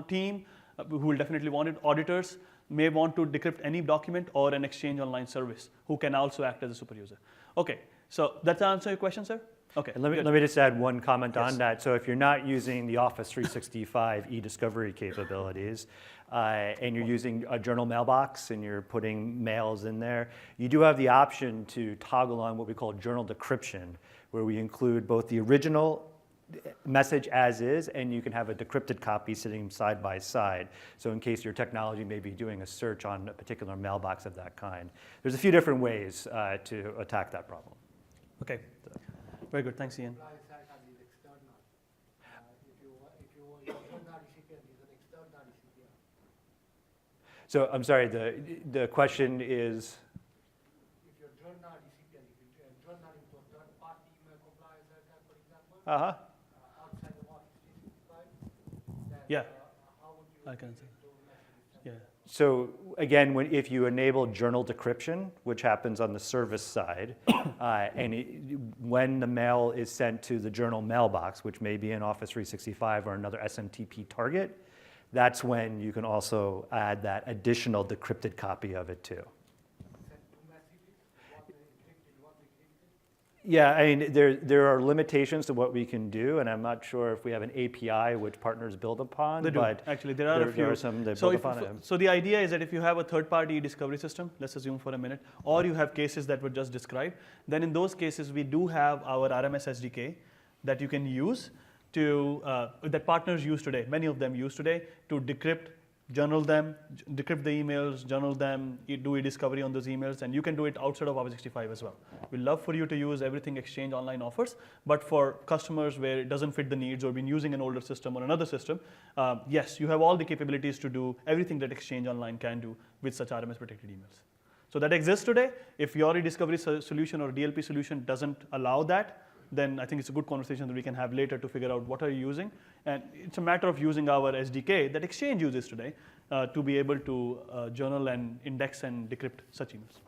team, who will definitely want it, auditors may want to decrypt any document, or an exchange online service who can also act as a super user. Okay, so that's the answer to your question, sir? Okay. And let me just add one comment Yes. on that. So if you're not using the Office 365 e-discovery capabilities, and you're using a journal mailbox and you're putting mails in there, you do have the option to toggle on what we call journal decryption, where we include both the original message as is, and you can have a decrypted copy sitting side by side. So in case your technology may be doing a search on a particular mailbox of that kind. There's a few different ways to attack that problem. Okay, very good. Thanks, Ian. Apply that on the external. If you your internal recipient is an external recipient. So I'm sorry, the question is, If your journal recipient, if you journal into a third party email compliance like that, for example, uh-huh. Outside of Office 365, then Yeah. How would you I can answer. those messages sent? Yeah. So again, if you enable journal decryption, which happens on the service side, when the mail is sent to the journal mailbox, which may be in Office 365 or another SMTP target, that's when you can also add that additional decrypted copy of it too. Send two messages, one encrypted, one decrypted. Yeah, I mean, there are limitations to what we can do, and I'm not sure if we have an API which partners build upon. They do. But Actually, there are a few. There are some that So, build upon it. so the idea is that if you have a third-party discovery system, let's assume for a minute, or you have cases that were just described, then in those cases we do have our RMS SDK that you can use to that partners use today. Many of them use today to decrypt, journal them, decrypt the emails, journal them, do a discovery on those emails, and you can do it outside of Office 365 as well. We'd love for you to use everything Exchange Online offers, but for customers where it doesn't fit the needs or been using an older system or another system, yes, you have all the capabilities to do everything that Exchange Online can do with such RMS protected emails. So that exists today. If your e-discovery solution or DLP solution doesn't allow that, then I think it's a good conversation that we can have later to figure out what are you using. And it's a matter of using our SDK that Exchange uses today to be able to journal and index and decrypt such emails.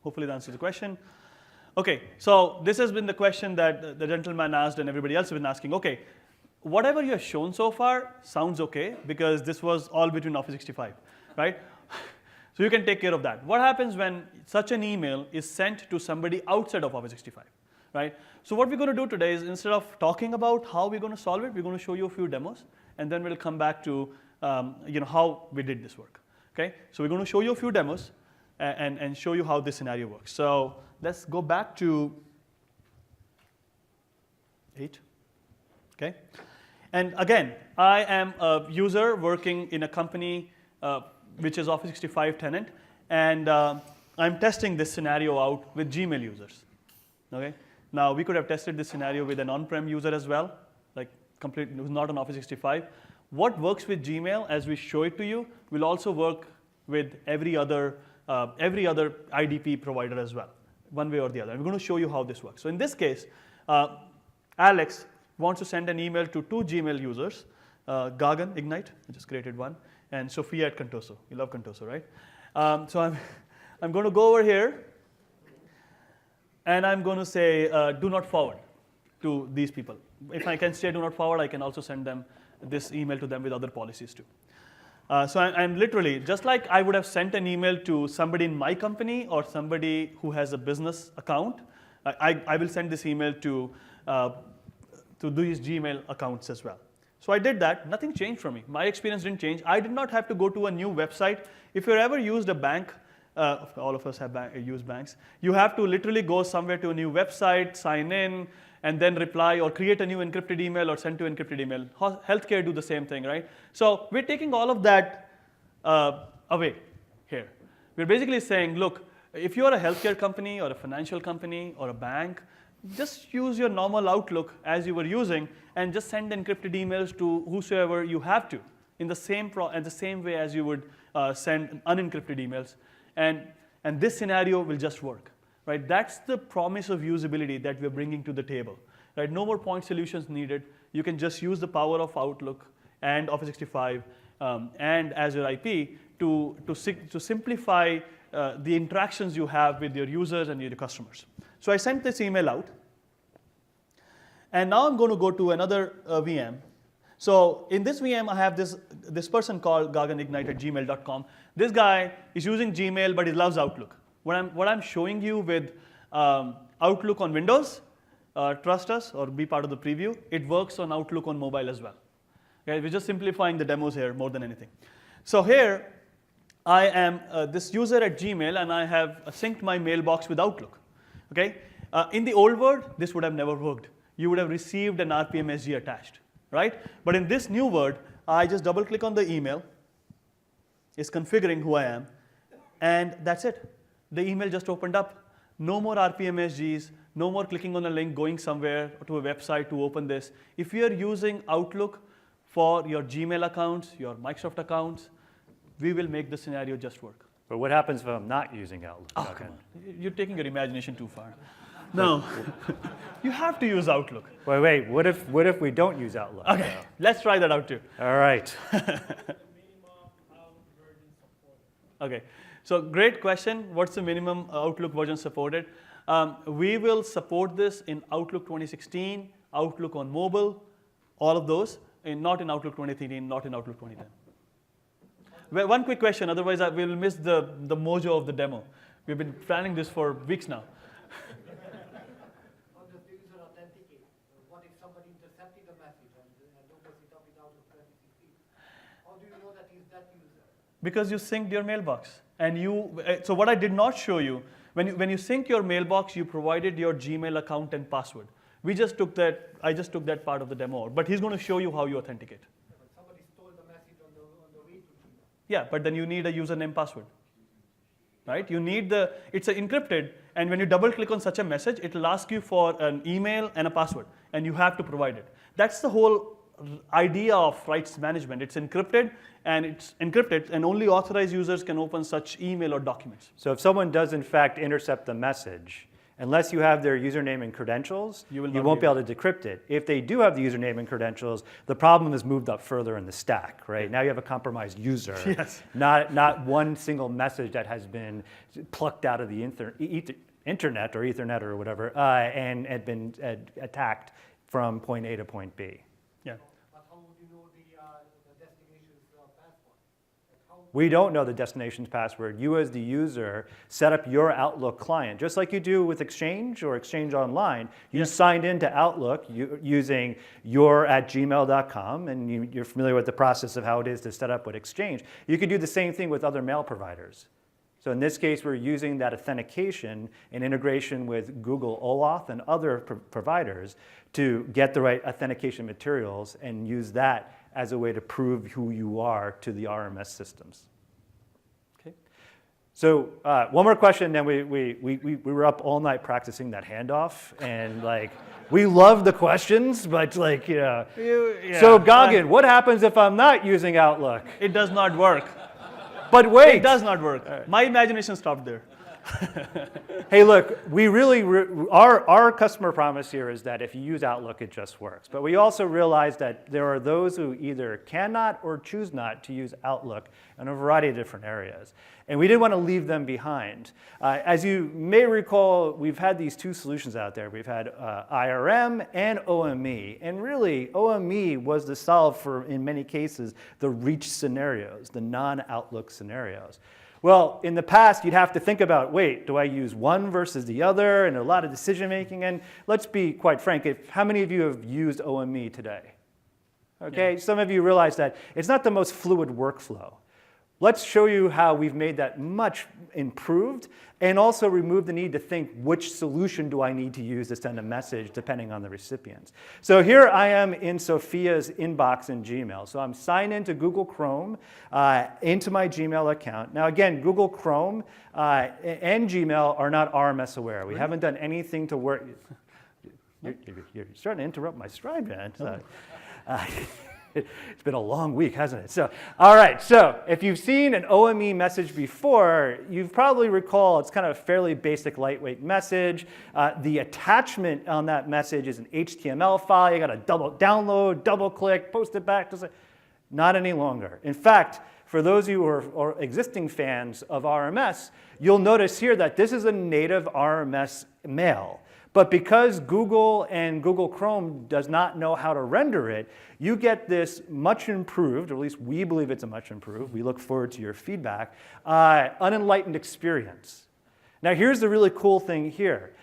Hopefully that answers the question. Okay, so this has been the question that the gentleman asked and everybody else has been asking. Okay, whatever you have shown so far sounds okay because this was all between Office 365, right? So you can take care of that. What happens when such an email is sent to somebody outside of Office 365, right? So what we're going to do today is instead of talking about how we're going to solve it, we're going to show you a few demos, and then we'll come back to how we did this work. Okay? So we're going to show you a few demos and show you how this scenario works. So let's go back to 8. Okay? And again, I am a user working in a company which is Office 365 tenant, and I'm testing this scenario out with Gmail users. Okay? Now, we could have tested this scenario with an on-prem user as well, like who's not on Office 365. What works with Gmail, as we show it to you, will also work with every other IDP provider as well, one way or the other. And we're going to show you how this works. So in this case, Alex wants to send an email to 2 Gmail users, Gagan, Ignite, I just created one, and Sophia at Contoso. You love Contoso, right? So I'm going to go over here, and I'm going to say do not forward to these people. If I can say do not forward, I can also send them this email to them with other policies too. So I'm literally, just like I would have sent an email to somebody in my company or somebody who has a business account, I will send this email to these Gmail accounts as well. So I did that. Nothing changed for me. My experience didn't change. I did not have to go to a new website. If you've ever used a bank, all of us have used banks, you have to literally go somewhere to a new website, sign in, and then reply or create a new encrypted email or send to encrypted email. Healthcare do the same thing, right? So we're taking all of that away here. We're basically saying, look, if you're a healthcare company or a financial company or a bank, just use your normal Outlook as you were using and just send encrypted emails to whosoever you have to in the same way as you would send unencrypted emails. And this scenario will just work. Right? That's the promise of usability that we're bringing to the table. Right? No more point solutions needed. You can just use the power of Outlook and Office 365 and Azure IP to simplify the interactions you have with your users and your customers. So I sent this email out. And now I'm going to go to another VM. So in this VM, I have this person called gaganignite@gmail.com. This guy is using Gmail, but he loves Outlook. What I'm showing you with Outlook on Windows, trust us or be part of the preview, it works on Outlook on mobile as well. Okay, we're just simplifying the demos here more than anything. So here, I am this user at Gmail, and I have synced my mailbox with Outlook. Okay? In the old world, this would have never worked. You would have received an RPMSG attached, right? But in this new world, I just double-click on the email. It's configuring who I am, and that's it. The email just opened up. No more RPMSGs, no more clicking on a link, going somewhere to a website to open this. If you're using Outlook for your Gmail accounts, your Microsoft accounts, we will make the scenario just work. But what happens if I'm not using Outlook? Oh, come on. You're taking your imagination too far. No, you have to use Outlook. Wait, what if we don't use Outlook? Okay, let's try that out too. All right. Okay, so great question. What's the minimum Outlook version supported? We will support this in Outlook 2016, Outlook on mobile, all of those, and not in Outlook 2013, not in Outlook 2010. Well, one quick question, otherwise we will miss the mojo of the demo. We've been planning this for weeks now. How does the user authenticate? What if somebody intercepted the message and opens it up in Outlook 2016? How do you know that he's that user? Because you synced your mailbox. And so what I did not show you, when you sync your mailbox, you provided your Gmail account and password. I just took that part of the demo out, but he's going to show you how you authenticate. Yeah, but somebody stole the message on the way to Gmail. Yeah, but then you need a username password, right? You need it's encrypted, and when you double click on such a message, it'll ask you for an email and a password, and you have to provide it. That's the whole idea of rights management. It's encrypted, and only authorized users can open such email or documents. So if someone does in fact intercept the message, unless you have their username and credentials, you won't be able to decrypt it. If they do have the username and credentials, the problem is moved up further in the stack, right? Now you have a compromised user, Yes. not one single message that has been plucked out of the internet or Ethernet or whatever and had been attacked from point A to point B. Yeah. But how would you know the destination's password? Like how We don't know the destination's password. You as the user set up your Outlook client, just like you do with Exchange or Exchange Online. You signed into Outlook using your@gmail.com, and you're familiar with the process of how it is to set up with Exchange. You could do the same thing with other mail providers. So in this case, we're using that authentication and integration with Google OAuth and other providers to get the right authentication materials and use that as a way to prove who you are to the RMS systems. Okay. So one more question, then we were up all night practicing that handoff, and like we love the questions, but like So Gagan, what happens if I'm not using Outlook? It does not work. But wait, It does not work. Right. My imagination stopped there. Hey, look, we really, our customer promise here is that if you use Outlook, it just works. But we also realize that there are those who either cannot or choose not to use Outlook in a variety of different areas. And we didn't want to leave them behind. As you may recall, we've had these two solutions out there. We've had IRM and OME. And really, OME was the solve for, in many cases, the reach scenarios, the non-Outlook scenarios. Well, in the past, you'd have to think about, wait, do I use one versus the other, and a lot of decision making. And let's be quite frank, how many of you have used OME today? Okay, yeah. Some of you realize that it's not the most fluid workflow. Let's show you how we've made that much improved and also remove the need to think which solution do I need to use to send a message depending on the recipients. So here I am in Sophia's inbox in Gmail. So I'm signed into Google Chrome into my Gmail account. Now again, Google Chrome and Gmail are not RMS aware. We haven't done anything to work. You're starting to interrupt my stride, man. It's been a long week, hasn't it? So, all right, so if you've seen an OME message before, you've probably recall it's kind of a fairly basic, lightweight message. The attachment on that message is an HTML file. You got to download, double click, post it back. Not any longer. In fact, for those of you who are existing fans of RMS, you'll notice here that this is a native RMS mail. But because Google and Google Chrome does not know how to render it, you get this much improved, or at least we believe it's a much improved, we look forward to your feedback, unenlightened experience. Now here's the really cool thing here.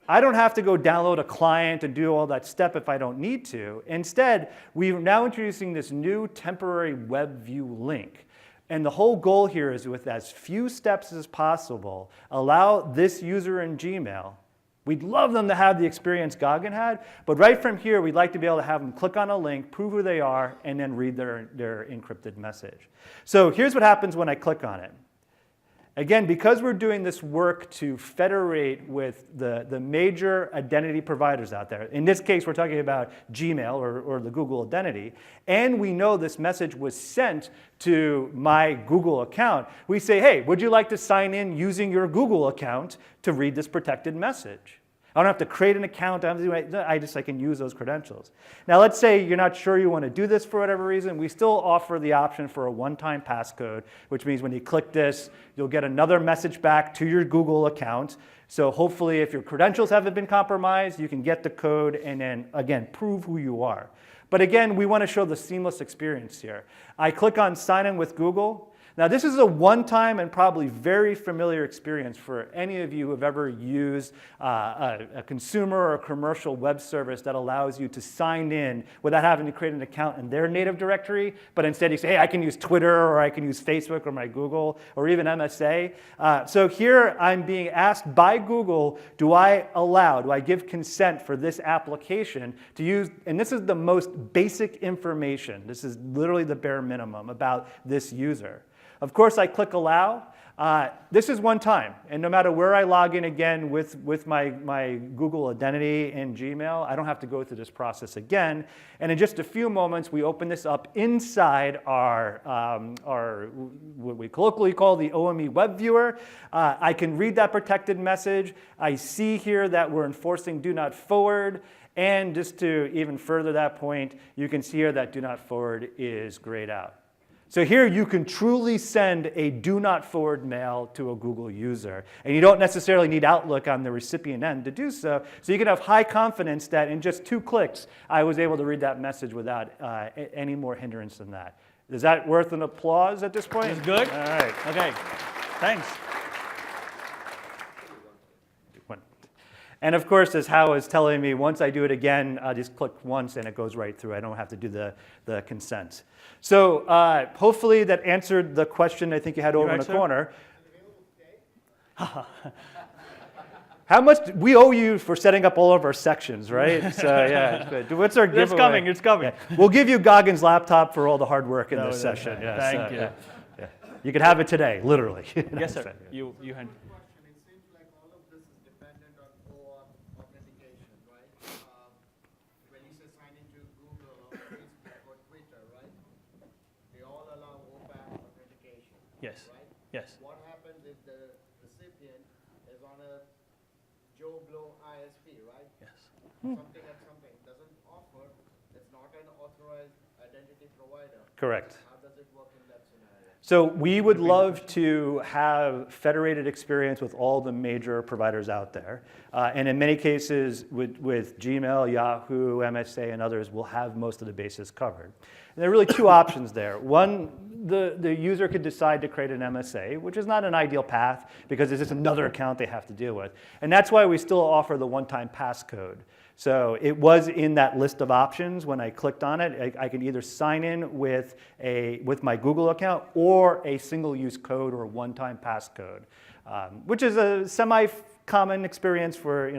I don't have to go download a client and do all that step if I don't need to. Instead, we're now introducing this new temporary web view link. And the whole goal here is with as few steps as possible, allow this user in Gmail. We'd love them to have the experience Gagan had, but right from here, we'd like to be able to have them click on a link, prove who they are, and then read their encrypted message. So here's what happens when I click on it. Again, because we're doing this work to federate with the major identity providers out there, in this case, we're talking about Gmail or the Google identity, and we know this message was sent to my Google account, we say, hey, would you like to sign in using your Google account to read this protected message? I don't have to create an account. I can use those credentials. Now, let's say you're not sure you want to do this for whatever reason. We still offer the option for a one-time passcode, which means when you click this, you'll get another message back to your Google account. So hopefully, if your credentials haven't been compromised, you can get the code and then, again, prove who you are. But again, we want to show the seamless experience here. I click on Sign In with Google. Now, this is a one-time and probably very familiar experience for any of you who have ever used a consumer or commercial web service that allows you to sign in without having to create an account in their native directory, but instead you say, hey, I can use Twitter, or I can use Facebook, or my Google, or even MSA. So here I'm being asked by Google, do I give consent for this application to use, and this is the most basic information. This is literally the bare minimum about this user. Of course, I click Allow. This is one time, and no matter where I log in again with my Google identity in Gmail, I don't have to go through this process again. And in just a few moments, we open this up inside our what we colloquially call the OME web viewer. I can read that protected message. I see here that we're enforcing do not forward. And just to even further that point, you can see here that do not forward is grayed out. So here you can truly send a do not forward mail to a Google user. And you don't necessarily need Outlook on the recipient end to do so. So you can have high confidence that in just 2 clicks, I was able to read that message without any more hindrance than that. Is that worth an applause at this point? That's good. All right. Okay, thanks. And of course, as Hao is telling me, once I do it again, I just click once and it goes right through. I don't have to do the consent. So hopefully that answered the question I think you had over in the corner. How much we owe you for setting up all of our sections, right? So yeah, good. What's our giveaway? It's coming, it's coming. Yeah. We'll give you Goggins' laptop for all the hard work in this session. Yes. Thank you. Yeah. You can have it today, literally. Yes, sir. You had. Question, it seems like all of this is dependent on OAuth authentication, right? When you say sign into Google or Facebook or Twitter, right? They all allow OPAC authentication, Yes. right? Yes. What happens if the recipient is on a Joe Blow ISP, right? Yes. Something at something doesn't offer, it's not an authorized identity provider. Correct. How does it work in that scenario? So we would love to have federated experience with all the major providers out there. And in many cases, with Gmail, Yahoo, MSA, and others, we'll have most of the bases covered. And there are really 2 options there. One, the user could decide to create an MSA, which is not an ideal path because it's just another account they have to deal with. And that's why we still offer the one-time passcode. So it was in that list of options when I clicked on it. I can either sign in with my Google account or a single-use code or a one-time passcode, which is a semi-common experience for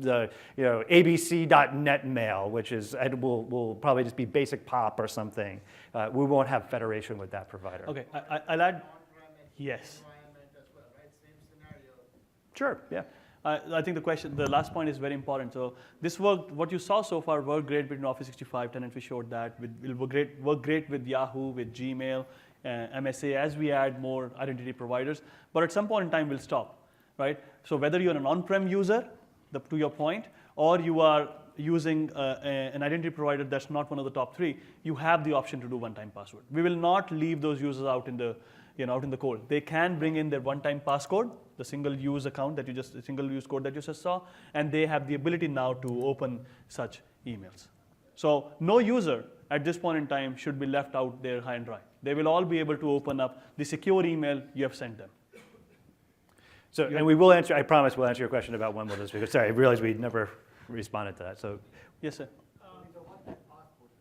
the abc.net mail, which is will probably just be basic POP or something. We won't have federation with that provider. Okay, I'll add. On-premise Yes. environment as well, right? Same scenario. Sure. Yeah. I think the last point is very important. So this worked, what you saw so far worked great between Office 365 tenants. We showed that. Will work great with Yahoo, with Gmail, MSA, as we add more identity providers. But at some point in time, we'll stop, right? So whether you're an on-prem user, to your point, or you are using an identity provider that's not one of the top 3, you have the option to do one-time password. We will not leave those users out in the cold. They can bring in their one-time passcode, the single-use account that single-use code that you just saw, and they have the ability now to open such emails. So no user at this point in time should be left out there high and dry. They will all be able to open up the secure email you have sent them. So, and we will answer, I promise we'll answer your question about when will this be. Sorry, I realized we never responded to that. So, yes, sir. With the one-time passport,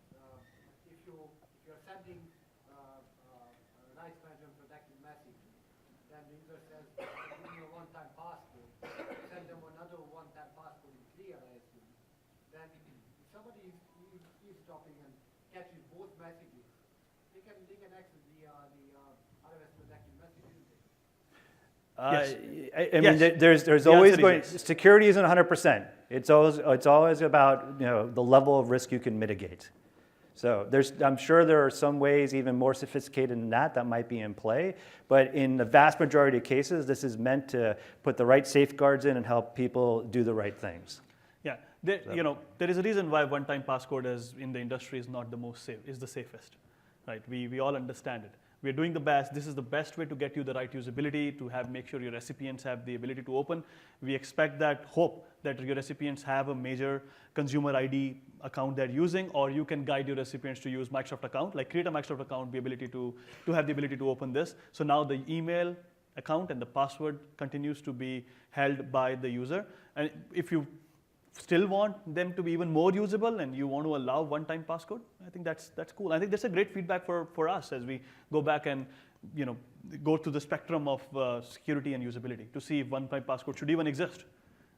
if you're sending rights management protected message, then the user says, give me a one-time passport, send them another one-time passport in clear, I assume. Then if somebody is eavesdropping and catches both messages, they can access the RFS protected message, isn't it? Yes. I mean, Yes. there's The always answer going. is yes. Security isn't 100%. It's always about the level of risk you can mitigate. So I'm sure there are some ways even more sophisticated than that might be in play. But in the vast majority of cases, this is meant to put the right safeguards in and help people do the right things. Yeah, there is a reason why one-time passcode in the industry is not the most safe, is the safest, right? We all understand it. We're doing the best. This is the best way to get you the right usability, to make sure your recipients have the ability to open. We hope that your recipients have a major consumer ID account they're using, or you can guide your recipients to use Microsoft account, like create a Microsoft account, to have the ability to open this. So now the email account and the password continues to be held by the user. And if you still want them to be even more usable and you want to allow one-time passcode, I think that's cool. I think that's a great feedback for us as we go back and go to the spectrum of security and usability to see if one-time passcode should even exist.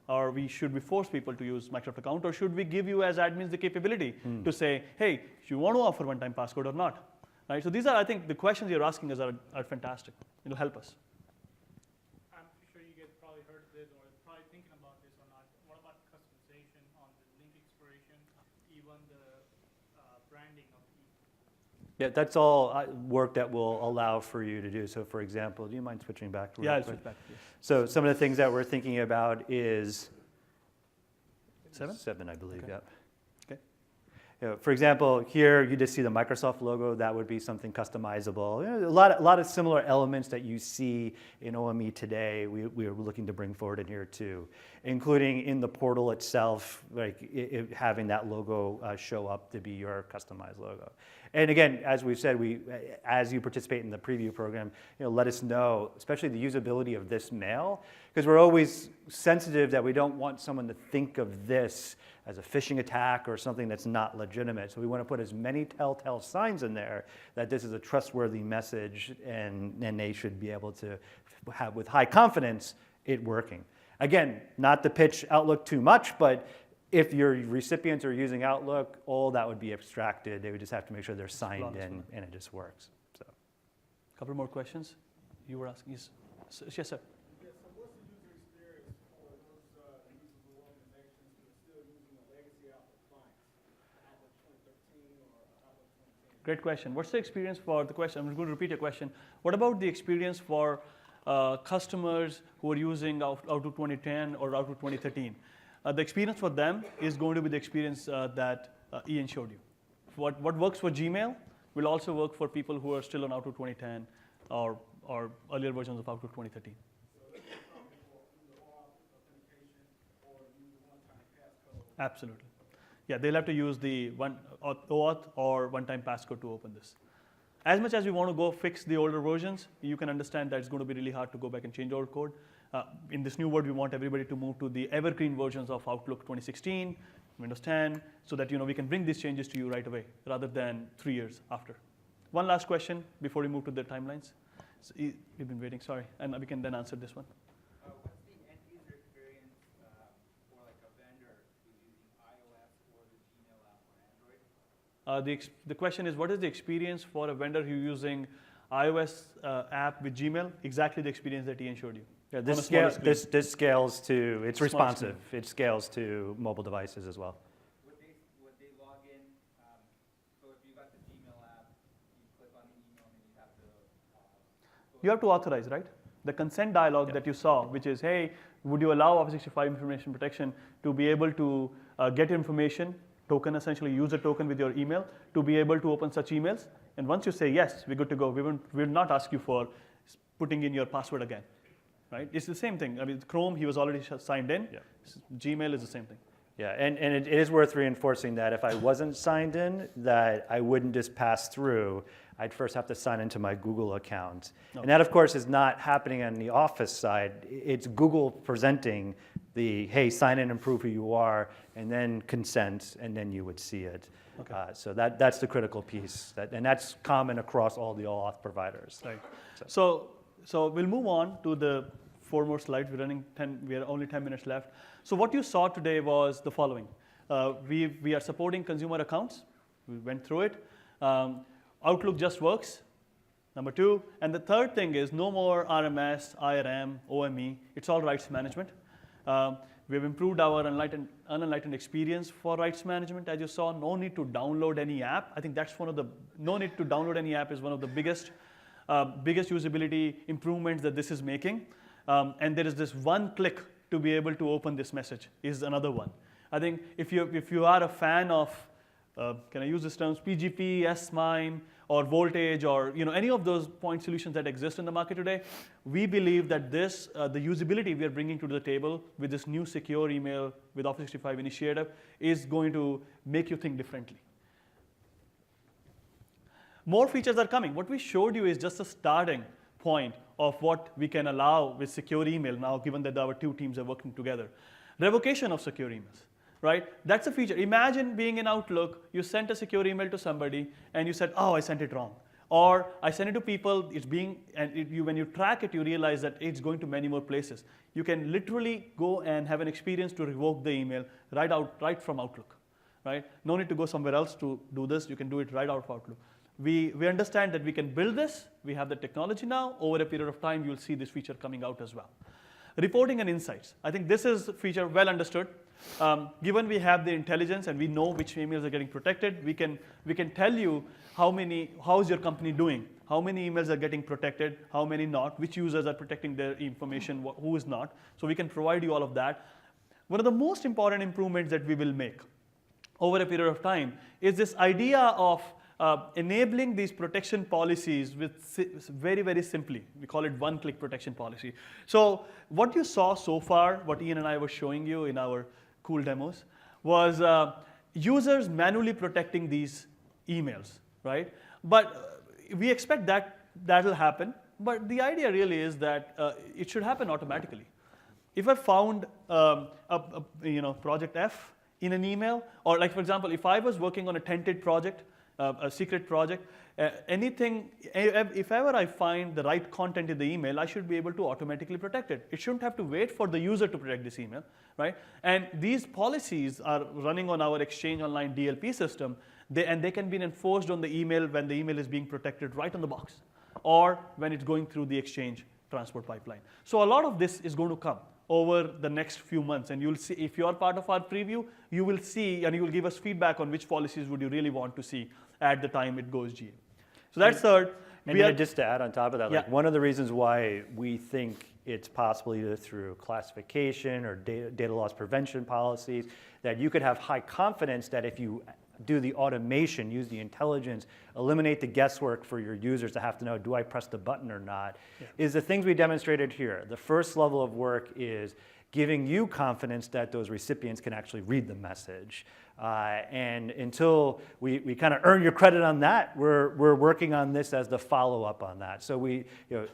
Or should we force people to use Microsoft account, or should we give you as admins the capability to say, hey, do you want to offer one-time passcode or not? Right? So these are, I think, the questions you're asking us are fantastic. It'll help us. I'm sure you guys probably heard this or probably thinking about this or not. What about customization on the link expiration, even the branding of the Yeah, that's all work that will allow for you to do. So for example, do you mind switching back? Yeah, I'll switch back. Yes. So some of the things that we're thinking about is 7? 7, I believe, Okay. yep. Okay. For example, here you just see the Microsoft logo. That would be something customizable. A lot of similar elements that you see in OME today, we are looking to bring forward in here too, including in the portal itself, like having that logo show up to be your customized logo. And again, as we've said, as you participate in the preview program, let us know, especially the usability of this mail, because we're always sensitive that we don't want someone to think of this as a phishing attack or something that's not legitimate. So we want to put as many telltale signs in there that this is a trustworthy message and they should be able to have with high confidence it working. Again, not to pitch Outlook too much, but if your recipients are using Outlook, all that would be abstracted. They would just have to make sure they're signed in and it just works. So, A couple more questions you were asking. Yes, yes sir. Yeah, so what's the user experience for those usable organizations who are still using a legacy Outlook client, Outlook 2013 or Outlook 2010? Great question. What's the experience for the question? I'm going to repeat your question. What about the experience for customers who are using Outlook 2010 or Outlook 2013? The experience for them is going to be the experience that Ian showed you. What works for Gmail will also work for people who are still on Outlook 2010 or earlier versions of Outlook 2013. Absolutely. Yeah, they'll have to use the OAuth or one-time passcode to open this. As much as we want to go fix the older versions, you can understand that it's going to be really hard to go back and change old code. In this new world, we want everybody to move to the evergreen versions of Outlook 2016, Windows 10, so that we can bring these changes to you right away, rather than 3 years after. One last question before we move to the timelines. So you've been waiting, sorry, and we can then answer this one. What's the end user experience for like a vendor who's using iOS or the Gmail app on Android? The question is, what is the experience for a vendor who's using iOS app with Gmail? Exactly the experience that Ian showed you. yeah, this scales to, it's responsive. It scales to mobile devices as well. Would they log in? So if you got the Gmail app, you click on the email and you have to. You have to authorize, right? The consent dialog that you saw, which is, hey, would you allow Office 365 information protection to be able to get information, token, essentially use a token with your email to be able to open such emails? And once you say yes, we're good to go. We will not ask you for putting in your password again, right? It's the same thing. I mean, Chrome, he was already signed in. Yeah. Gmail is the same thing. Yeah, and it is worth reinforcing that if I wasn't signed in, that I wouldn't just pass through. I'd first have to sign into my Google account. Okay. And that, of course, is not happening on the Office side. It's Google presenting the, hey, sign in and prove who you are, and then consent, and then you would see it. Okay. So that's the critical piece, and that's common across all the OAuth providers. Right. So we'll move on to the 4 more slides. We are only 10 minutes left. So what you saw today was the following. We are supporting consumer accounts. We went through it. Outlook just works. Number two, and the third thing is no more RMS, IRM, OME. It's all rights management. We've improved our unenlightened experience for rights management. As you saw, no need to download any app. I think that's no need to download any app is one of the biggest usability improvements that this is making. And there is this one click to be able to open this message is another one. I think if you are a fan of, can I use this term, PGP, S-MIME, or Voltage, or any of those point solutions that exist in the market today, we believe that this, the usability we are bringing to the table with this new secure email with Office 365 initiative is going to make you think differently. More features are coming. What we showed you is just a starting point of what we can allow with secure email now, given that our two teams are working together. Revocation of secure emails. Right? That's a feature. Imagine being in Outlook, you sent a secure email to somebody, and you said, oh, I sent it wrong. Or I sent it to people, when you track it, you realize that it's going to many more places. You can literally go and have an experience to revoke the email right from Outlook. Right? No need to go somewhere else to do this. You can do it right out of Outlook. We understand that we can build this. We have the technology now. Over a period of time, you'll see this feature coming out as well. Reporting and insights. I think this is a feature well understood. Given we have the intelligence and we know which emails are getting protected, we can tell you how's your company doing, how many emails are getting protected, how many not, which users are protecting their information, who is not. So we can provide you all of that. One of the most important improvements that we will make over a period of time is this idea of enabling these protection policies with very, very simply. We call it one-click protection policy. So what you saw so far, what Ian and I were showing you in our cool demos, was users manually protecting these emails, right? But we expect that that'll happen. But the idea really is that it should happen automatically. If I found project F in an email, or like for example, if I was working on a tented project, a secret project, if ever I find the right content in the email, I should be able to automatically protect it. It shouldn't have to wait for the user to protect this email, right? And these policies are running on our Exchange Online DLP system, and they can be enforced on the email when the email is being protected right on the box, or when it's going through the Exchange transport pipeline. So a lot of this is going to come over the next few months, and you'll see, if you're part of our preview, you will see, and you will give us feedback on which policies would you really want to see at the time it goes GA. So that's third. And just to add on top of that, like one of the reasons why we think it's possible either through classification or data loss prevention policies, that you could have high confidence that if you do the automation, use the intelligence, eliminate the guesswork for your users to have to know, do I press the button or not, is the things we demonstrated here. The first level of work is giving you confidence that those recipients can actually read the message. And until we kind of earn your credit on that, we're working on this as the follow-up on that. So we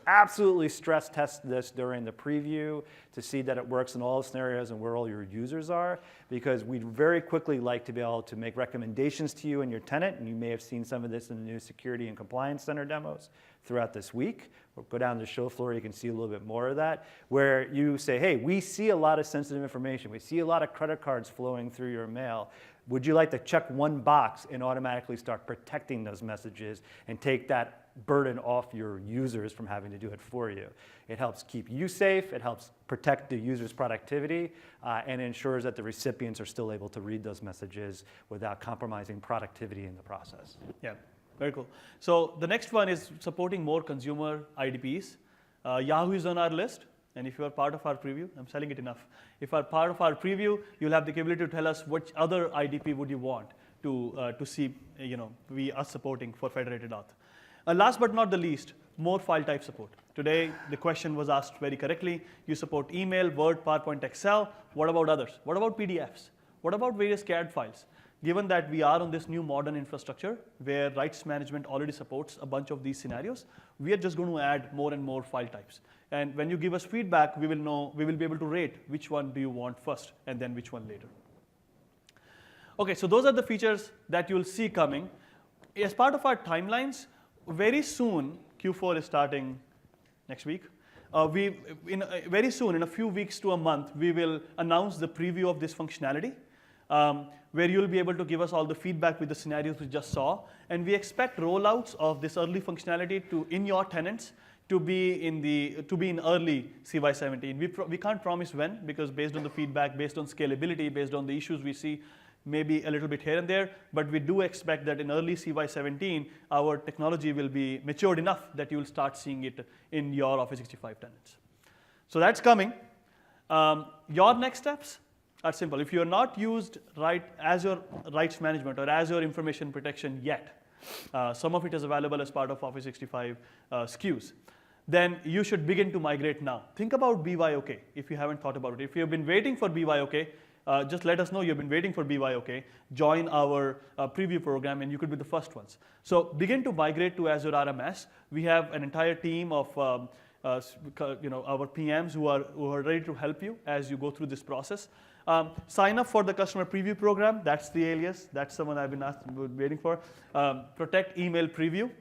absolutely stress test this during the preview to see that it works in all scenarios and where all your users are, because we'd very quickly like to be able to make recommendations to you and your tenant, and you may have seen some of this in the new Security and Compliance Center demos throughout this week. We'll go down to the show floor, you can see a little bit more of that, where you say, hey, we see a lot of sensitive information. We see a lot of credit cards flowing through your mail. Would you like to check one box and automatically start protecting those messages and take that burden off your users from having to do it for you? It helps keep you safe, it helps protect the user's productivity, and ensures that the recipients are still able to read those messages without compromising productivity in the process. Yeah. Very cool. So the next one is supporting more consumer IDPs. Yahoo is on our list, and if you are part of our preview, I'm selling it enough. If you are part of our preview, you'll have the capability to tell us which other IDP would you want to see we are supporting for federated auth. Last but not the least, more file type support. Today, the question was asked very correctly. You support email, Word, PowerPoint, Excel. What about others? What about PDFs? What about various CAD files? Given that we are on this new modern infrastructure where rights management already supports a bunch of these scenarios, we are just going to add more and more file types. And when you give us feedback, we will be able to rate which one do you want first and then which one later. Okay, so those are the features that you'll see coming. As part of our timelines, very soon, Q4 is starting next week. Very soon, in a few weeks to a month, we will announce the preview of this functionality. where you'll be able to give us all the feedback with the scenarios we just saw. And we expect rollouts of this early functionality in your tenants to be in early CY17. We can't promise when, because based on the feedback, based on scalability, based on the issues we see, maybe a little bit here and there, but we do expect that in early CY17, our technology will be matured enough that you'll start seeing it in your Office 365 tenants. So that's coming. Your next steps are simple. If you're not used Azure Rights Management or Azure Information Protection yet, some of it is available as part of Office 365 SKUs, then you should begin to migrate now. Think about BYOK if you haven't thought about it. If you've been waiting for BYOK, just let us know you've been waiting for BYOK. Join our preview program, and you could be the first ones. So begin to migrate to Azure RMS. We have an entire team of our PMs who are ready to help you as you go through this process. Sign up for the customer preview program. That's the alias. That's the one I've been waiting for. Protect email preview.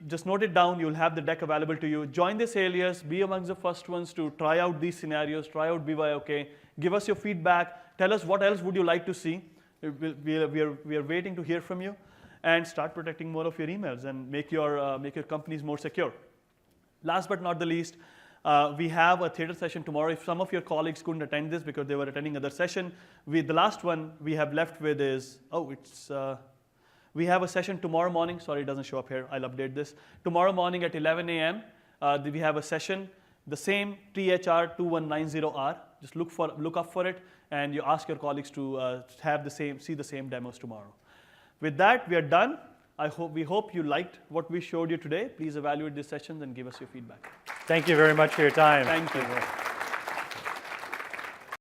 Just note it down. You'll have the deck available to you. Join this alias. Be amongst the first ones to try out these scenarios, try out BYOK. Give us your feedback. Tell us what else would you like to see. We are waiting to hear from you. And start protecting more of your emails and make your companies more secure. Last but not the least, we have a theater session tomorrow. If some of your colleagues couldn't attend this because they were attending other session, the last one we have left with is, we have a session tomorrow morning. Sorry, it doesn't show up here. I'll update this. Tomorrow morning at 11 a.m., we have a session, the same THR 2190R. Just look up for it, and you ask your colleagues to see the same demos tomorrow. With that, we are done. We hope you liked what we showed you today. Please evaluate these sessions and give us your feedback. Thank you very much for your time. Thank you.